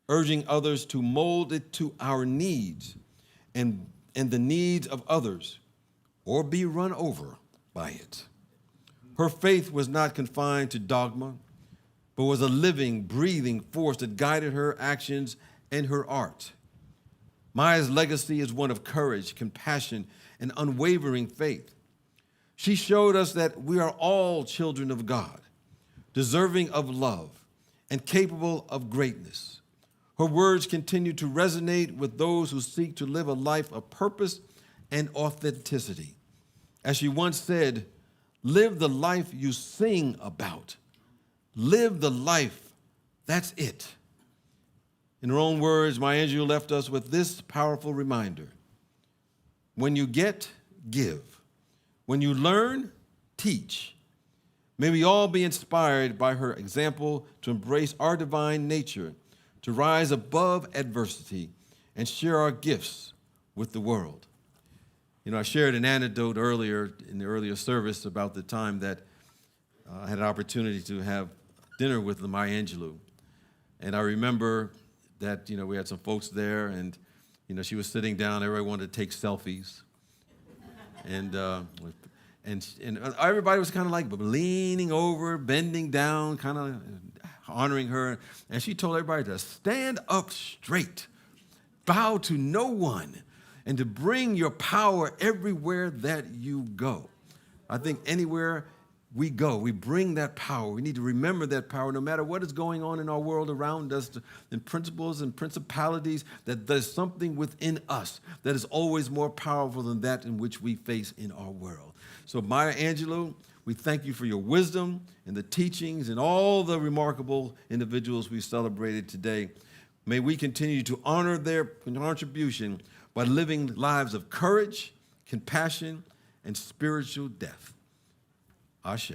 urging others to mold it to our needs and the needs of others, or be run over by it. Her faith was not confined to dogma, but was a living, breathing force that guided her actions and her art. Maya's legacy is one of courage, compassion, and unwavering faith. She showed us that we are all children of God, deserving of love and capable of greatness. Her words continue to resonate with those who seek to live a life of purpose and authenticity. As she once said, "Live the life you sing about. Live the life, that's it." In her own words, Maya Angelou left us with this powerful reminder: when you get, give. When you learn, teach. May we all be inspired by her example to embrace our divine nature, to rise above adversity and share our gifts with the world. You know, I shared an anecdote earlier in the earlier service about the time that I had an opportunity to have dinner with Maya Angelou. And I remember that, you know, we had some folks there, and, you know, she was sitting down. Everybody wanted to take selfies. And everybody was kind of like leaning over, bending down, kind of honoring her. And she told everybody to stand up straight, bow to no one, and to bring your power everywhere that you go. I think anywhere we go, we bring that power. We need to remember that power no matter what is going on in our world around us, in principles and principalities, that there's something within us that is always more powerful than that in which we face in our world. So Maya Angelou, we thank you for your wisdom and the teachings and all the remarkable individuals we celebrated today. May we continue to honor their contribution by living lives of courage, compassion, and spiritual depth. Ashe.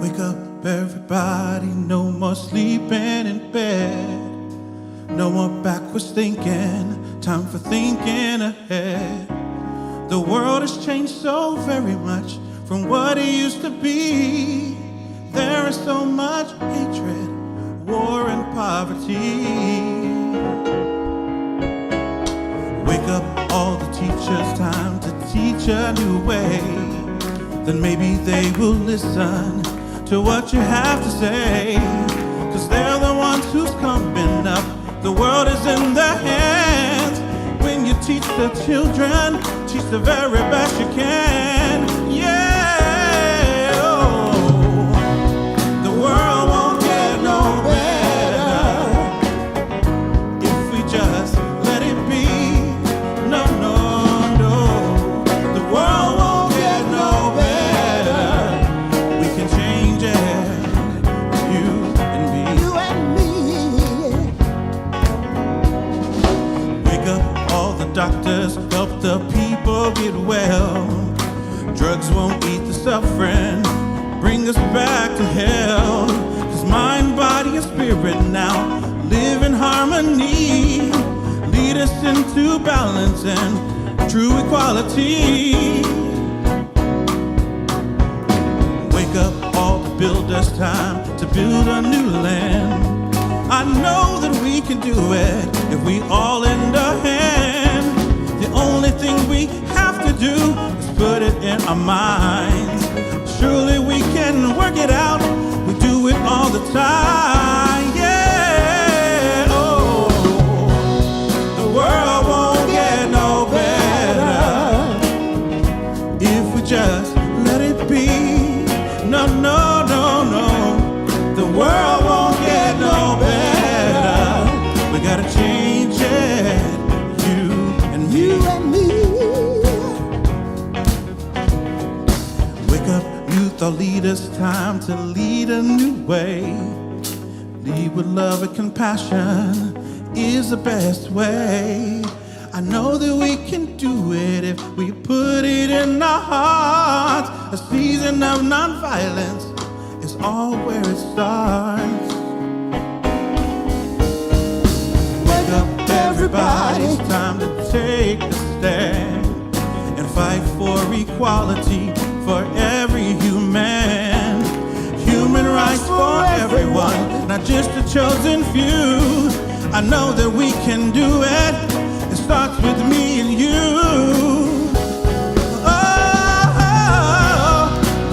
Wake up, everybody, no more sleeping in bed. No more backwards thinking, time for thinking ahead. The world has changed so very much from what it used to be. There is so much hatred, war and poverty. Wake up all the teachers, time to teach a new way. Then maybe they will listen to what you have to say. 'Cause they're the ones who's coming up. The world is in their hands. When you teach the children, teach the very best you can. Yeah, oh. The world won't get no better if we just let it be. No, no, no. The world won't get no better. We can change it, you and me. You and me. Doctors help the people get well. Drugs won't eat the suffering, bring us back to hell. 'Cause mind, body, and spirit now live in harmony. Lead us into balance and true equality. Wake up all the builders, time to build a new land. I know that we can do it if we all lend a hand. The only thing we have to do is put it in our minds. Surely we can work it out. We do it all the time. Yeah. Oh, the world won't get no better if we just let it be. No, no, no, no. The world won't get no better. We gotta change it. You and me. Wake up, youth, our leaders, time to lead a new way. Lead with love and compassion is the best way. I know that we can do it if we put it in our hearts. A season of nonviolence is all where it starts. Wake up, everybody, it's time to take a stand and fight for equality for every human. Human rights for everyone, not just the chosen few. I know that we can do it. It starts with me and you. Oh,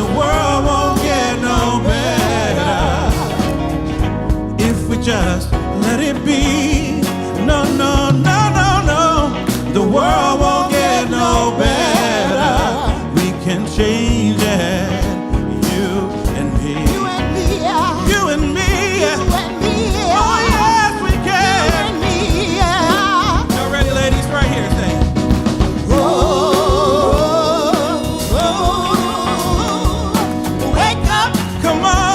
the world won't get no better if we just let it be. No, no, no, no, no. The world won't get no better. We can change it. You and me. You and me. You and me. You and me. Oh, yes, we can. You and me. Y'all ready, ladies? Right here, say. Oh, oh, oh. Wake up. Come on.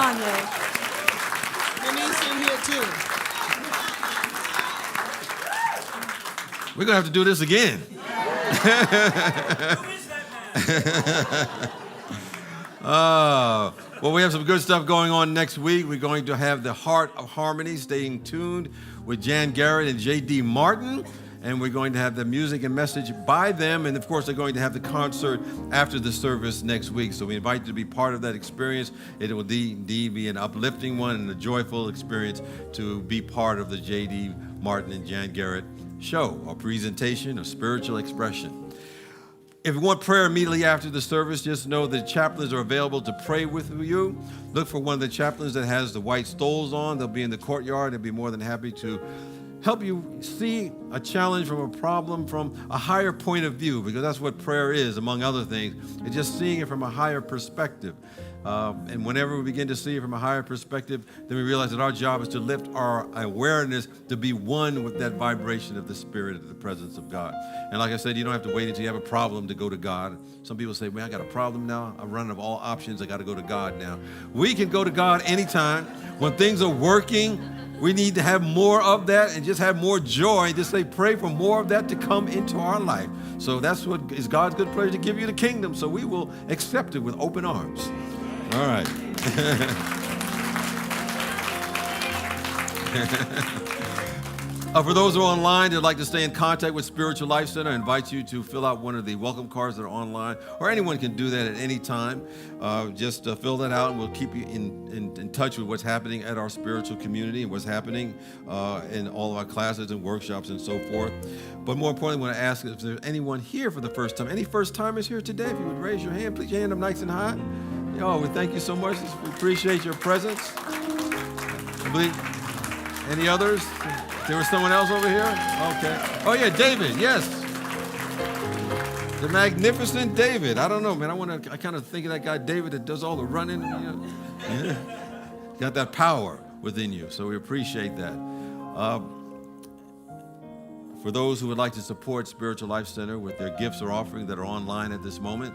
Conley. Denise in here too. We're going to have to do this again. Well, we have some good stuff going on next week. We're going to have the Heart of Harmony, staying tuned with Jan Garrett and J.D. Martin. And we're going to have the music and message by them. And, of course, they're going to have the concert after the service next week. So we invite you to be part of that experience. It will indeed be an uplifting one and a joyful experience to be part of the J.D. Martin and Jan Garrett show, or presentation of spiritual expression. If you want prayer immediately after the service, just know that chaplains are available to pray with you. Look for one of the chaplains that has the white stoles on. They'll be in the courtyard. They'll be more than happy to help you see a challenge from a problem from a higher point of view, because that's what prayer is, among other things. It's just seeing it from a higher perspective. And whenever we begin to see it from a higher perspective, then we realize that our job is to lift our awareness to be one with that vibration of the Spirit, of the presence of God. And like I said, you don't have to wait until you have a problem to go to God. Some people say, man, I got a problem now. I'm running out of all options. I got to go to God now. We can go to God anytime. When things are working, we need to have more of that and just have more joy and just say, pray for more of that to come into our life. So that's what is God's good pleasure, to give you the kingdom. So we will accept it with open arms. All right. For those who are online, that'd like to stay in contact with Spiritual Life Center, I invite you to fill out one of the welcome cards that are online, or anyone can do that at any time. Just fill that out, and we'll keep you in touch with what's happening at our spiritual community and what's happening in all of our classes and workshops and so forth. But more importantly, I want to ask if there's anyone here for the first time. Any first-timers here today? If you would raise your hand, please your hand up nice and high. Oh, we thank you so much. We appreciate your presence. Any others? There was someone else over here? Okay. Oh, yeah, David, yes. The magnificent David. I don't know, man. I kind of think of that guy David that does all the running. You know? Yeah. Got that power within you, so we appreciate that. For those who would like to support Spiritual Life Center with their gifts or offerings that are online at this moment,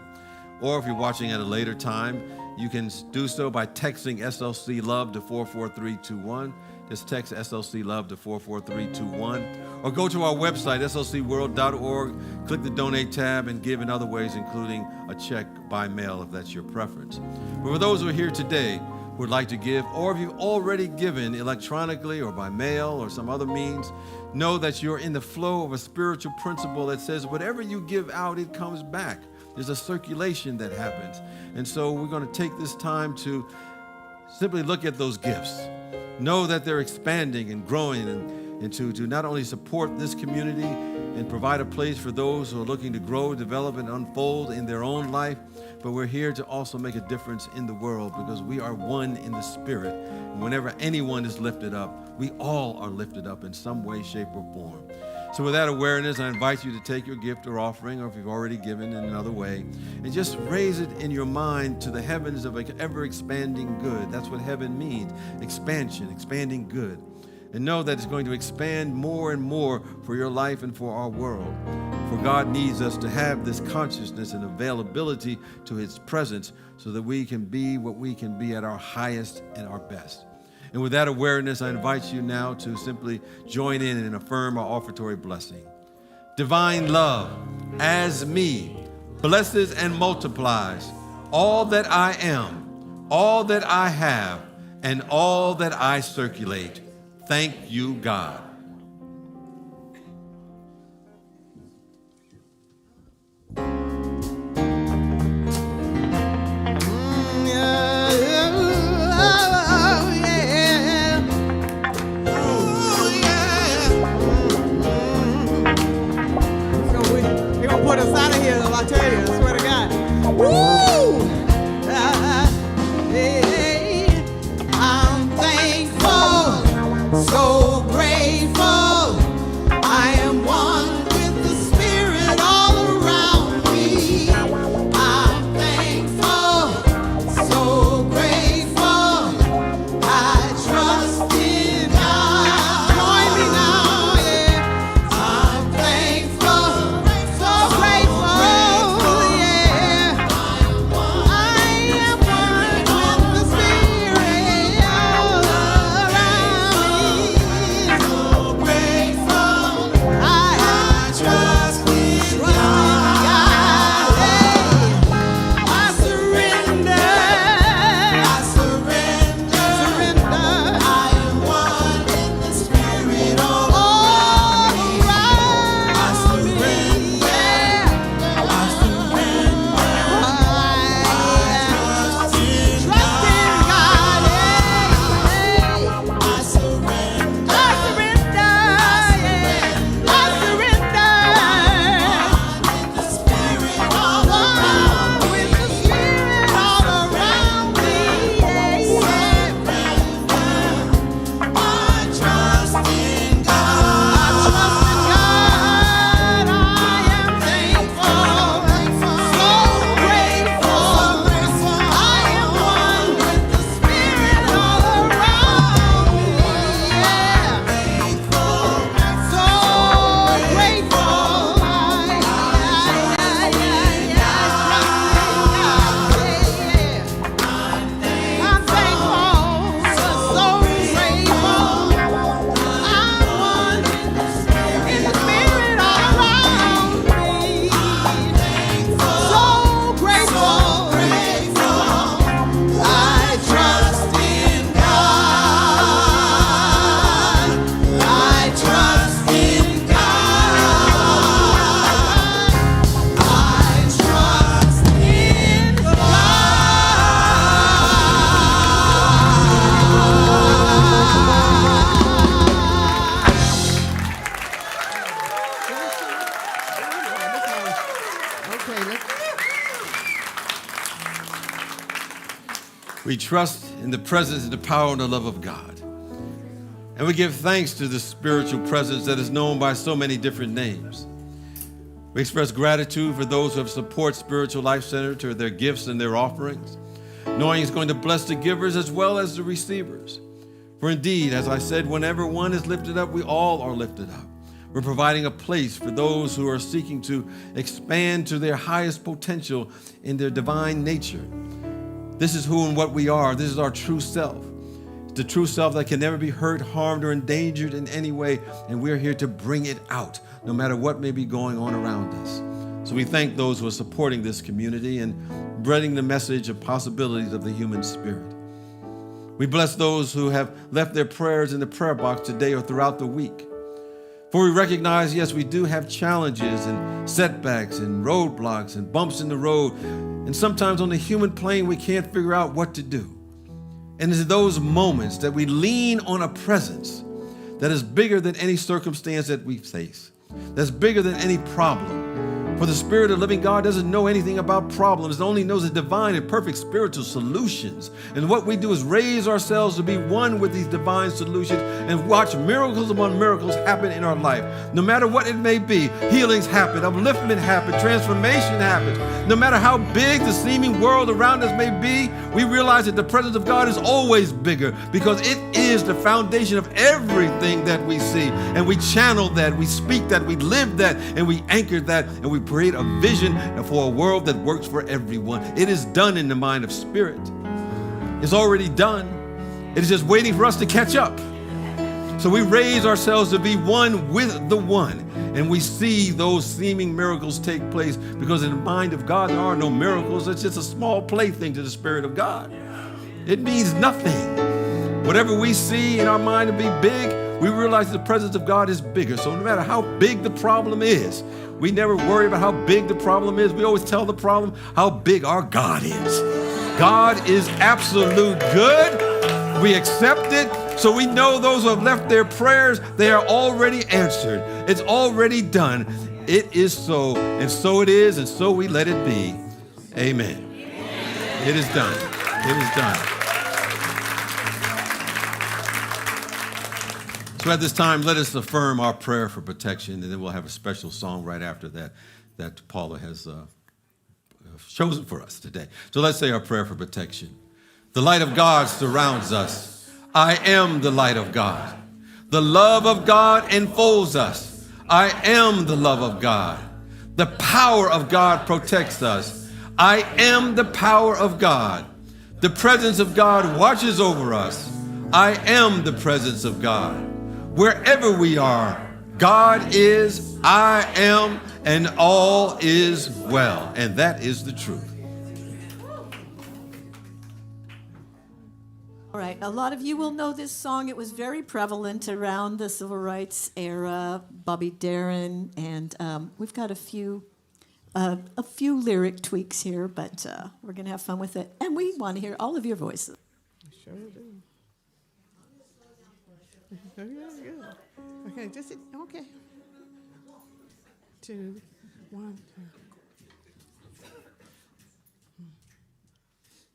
or if you're watching at a later time, you can do so by texting SLC Love to 44321. Just text SLC Love to 44321. Or go to our website, slcworld.org, click the Donate tab, and give in other ways, including a check by mail if that's your preference. But for those who are here today who would like to give, or if you've already given electronically or by mail or some other means, know that you're in the flow of a spiritual principle that says whatever you give out, it comes back. There's a circulation that happens. And so we're going to take this time to simply look at those gifts. Know that they're expanding and growing, and to not only support this community and provide a place for those who are looking to grow, develop, and unfold in their own life, but we're here to also make a difference in the world, because we are one in the Spirit. And whenever anyone is lifted up, we all are lifted up in some way, shape, or form. So with that awareness, I invite you to take your gift or offering, or if you've already given in another way, and just raise it in your mind to the heavens of an ever-expanding good. That's what heaven means, expansion, expanding good. And know that it's going to expand more and more for your life and for our world. For God needs us to have this consciousness and availability to His presence so that we can be what we can be at our highest and our best. And with that awareness, I invite you now to simply join in and affirm our offertory blessing. Divine love, as me, blesses and multiplies all that I am, all that I have, and all that I circulate. Thank you, God. Put us out of here, I tell you, I swear to God. Woo! Hey, I'm thankful, so grateful. We trust in the presence and the power and the love of God. And we give thanks to the spiritual presence that is known by so many different names. We express gratitude for those who have supported Spiritual Life Center to their gifts and their offerings, knowing it's going to bless the givers as well as the receivers. For indeed, as I said, whenever one is lifted up, we all are lifted up. We're providing a place for those who are seeking to expand to their highest potential in their divine nature. This is who and what we are. This is our true self. The true self that can never be hurt, harmed, or endangered in any way, and we're here to bring it out, no matter what may be going on around us. So we thank those who are supporting this community and spreading the message of possibilities of the human spirit. We bless those who have left their prayers in the prayer box today or throughout the week. For we recognize, yes, we do have challenges and setbacks and roadblocks and bumps in the road, and sometimes on the human plane we can't figure out what to do. And it's those moments that we lean on a presence that is bigger than any circumstance that we face, that's bigger than any problem. For the Spirit of the living God doesn't know anything about problems. It only knows the divine and perfect spiritual solutions. And what we do is raise ourselves to be one with these divine solutions and watch miracles upon miracles happen in our life. No matter what it may be, healings happen, upliftment happens, transformation happens. No matter how big the seeming world around us may be, we realize that the presence of God is always bigger because it is the foundation of everything that we see. And we channel that, we speak that, we live that, and we anchor that, and we create a vision for a world that works for everyone. It is done in the mind of spirit. It's already done. It is just waiting for us to catch up. So we raise ourselves to be one with the one. And we see those seeming miracles take place because in the mind of God, there are no miracles. It's just a small plaything to the Spirit of God. It means nothing. Whatever we see in our mind to be big, we realize the presence of God is bigger. So no matter how big the problem is, we never worry about how big the problem is. We always tell the problem how big our God is. God is absolute good. We accept it. So we know those who have left their prayers, they are already answered. It's already done. It is so, and so it is, and so we let it be. Amen. It is done. It is done. So at this time, let us affirm our prayer for protection, and then we'll have a special song right after that Paula has chosen for us today. So let's say our prayer for protection. The light of God surrounds us. I am the light of God. The love of God enfolds us. I am the love of God. The power of God protects us. I am the power of God. The presence of God watches over us. I am the presence of God. Wherever we are, God is, I am, and all is well. And that is the truth. All right, a lot of you will know this song. It was very prevalent around the civil rights era, Bobby Darin, and we've got a few lyric tweaks here, but we're going to have fun with it. And we want to hear all of your voices. Sure do. Okay, just okay. 2, 1, 2.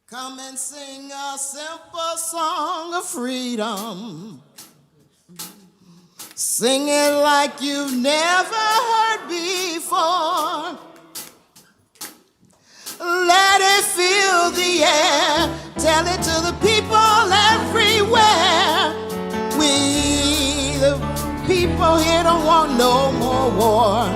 Come and sing a simple song of freedom. Sing it like you've never heard before. Let it fill the air. Tell it to the people everywhere. We, the people here, don't want no more war.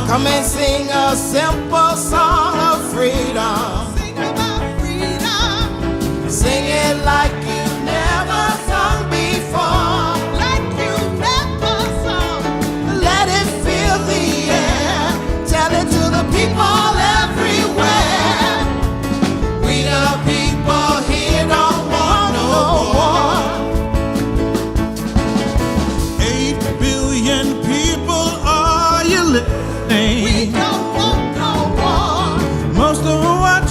Come and sing a simple song of freedom. Sing about freedom. Sing it like you never sung before. Like you never sung. Let it fill the air. Tell it to the people everywhere. We the people here don't want no war. 8 billion people, are you listening? We don't want no war. Most of what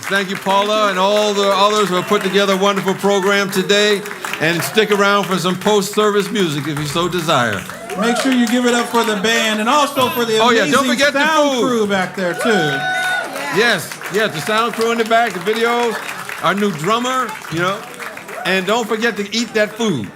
Thank you, Paula, and all the others who have put together a wonderful program today. And stick around for some post-service music if you so desire. Make sure you give it up for the band and also for the amazing don't forget sound the food. crew back there, too. Yes, the sound crew in the back, the videos, our new drummer, and don't forget to eat that food.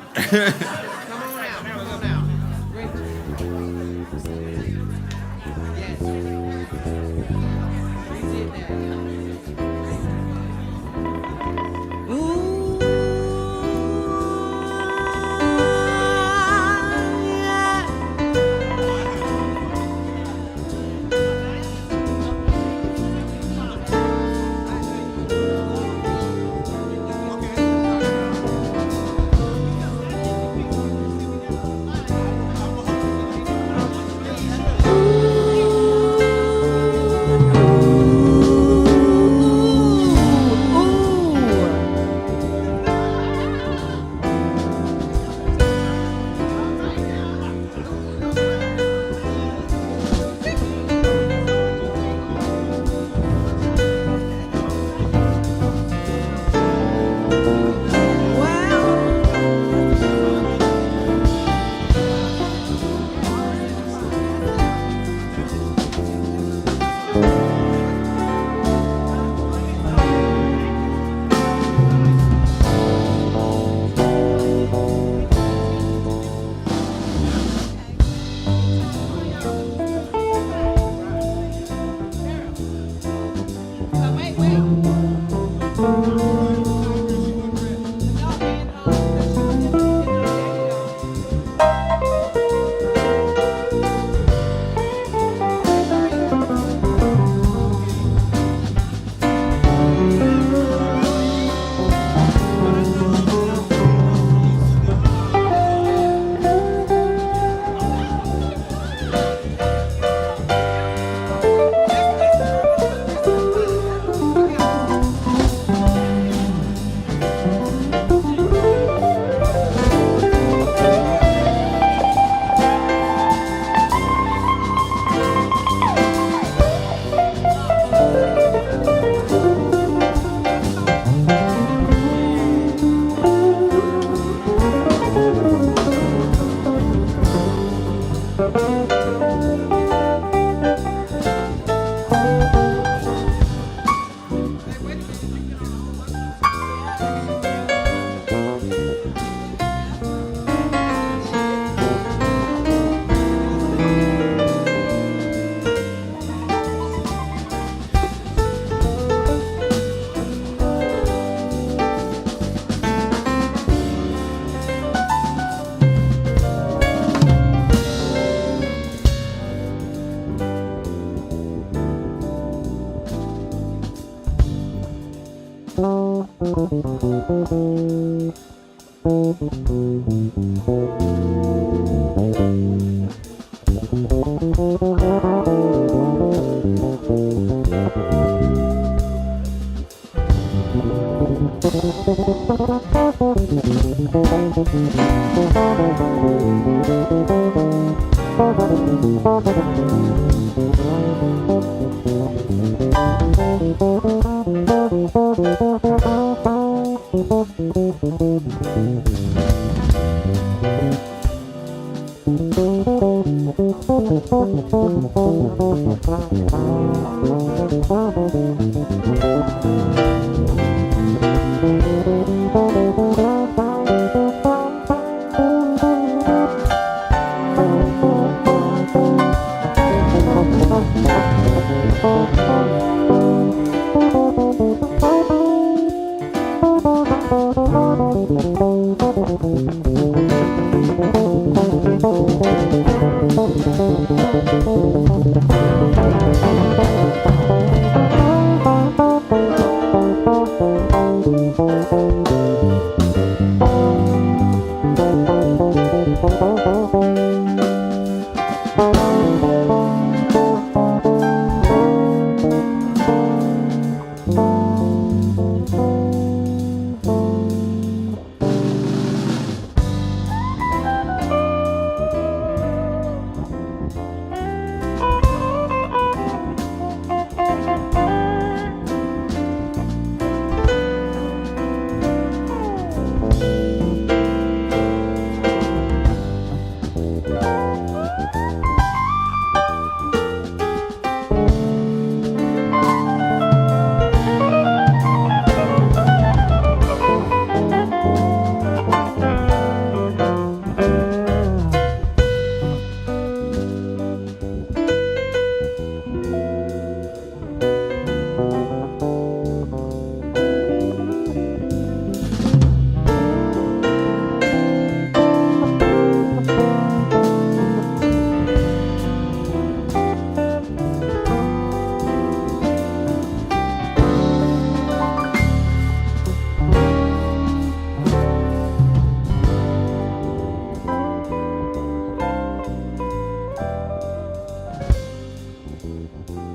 Thank you.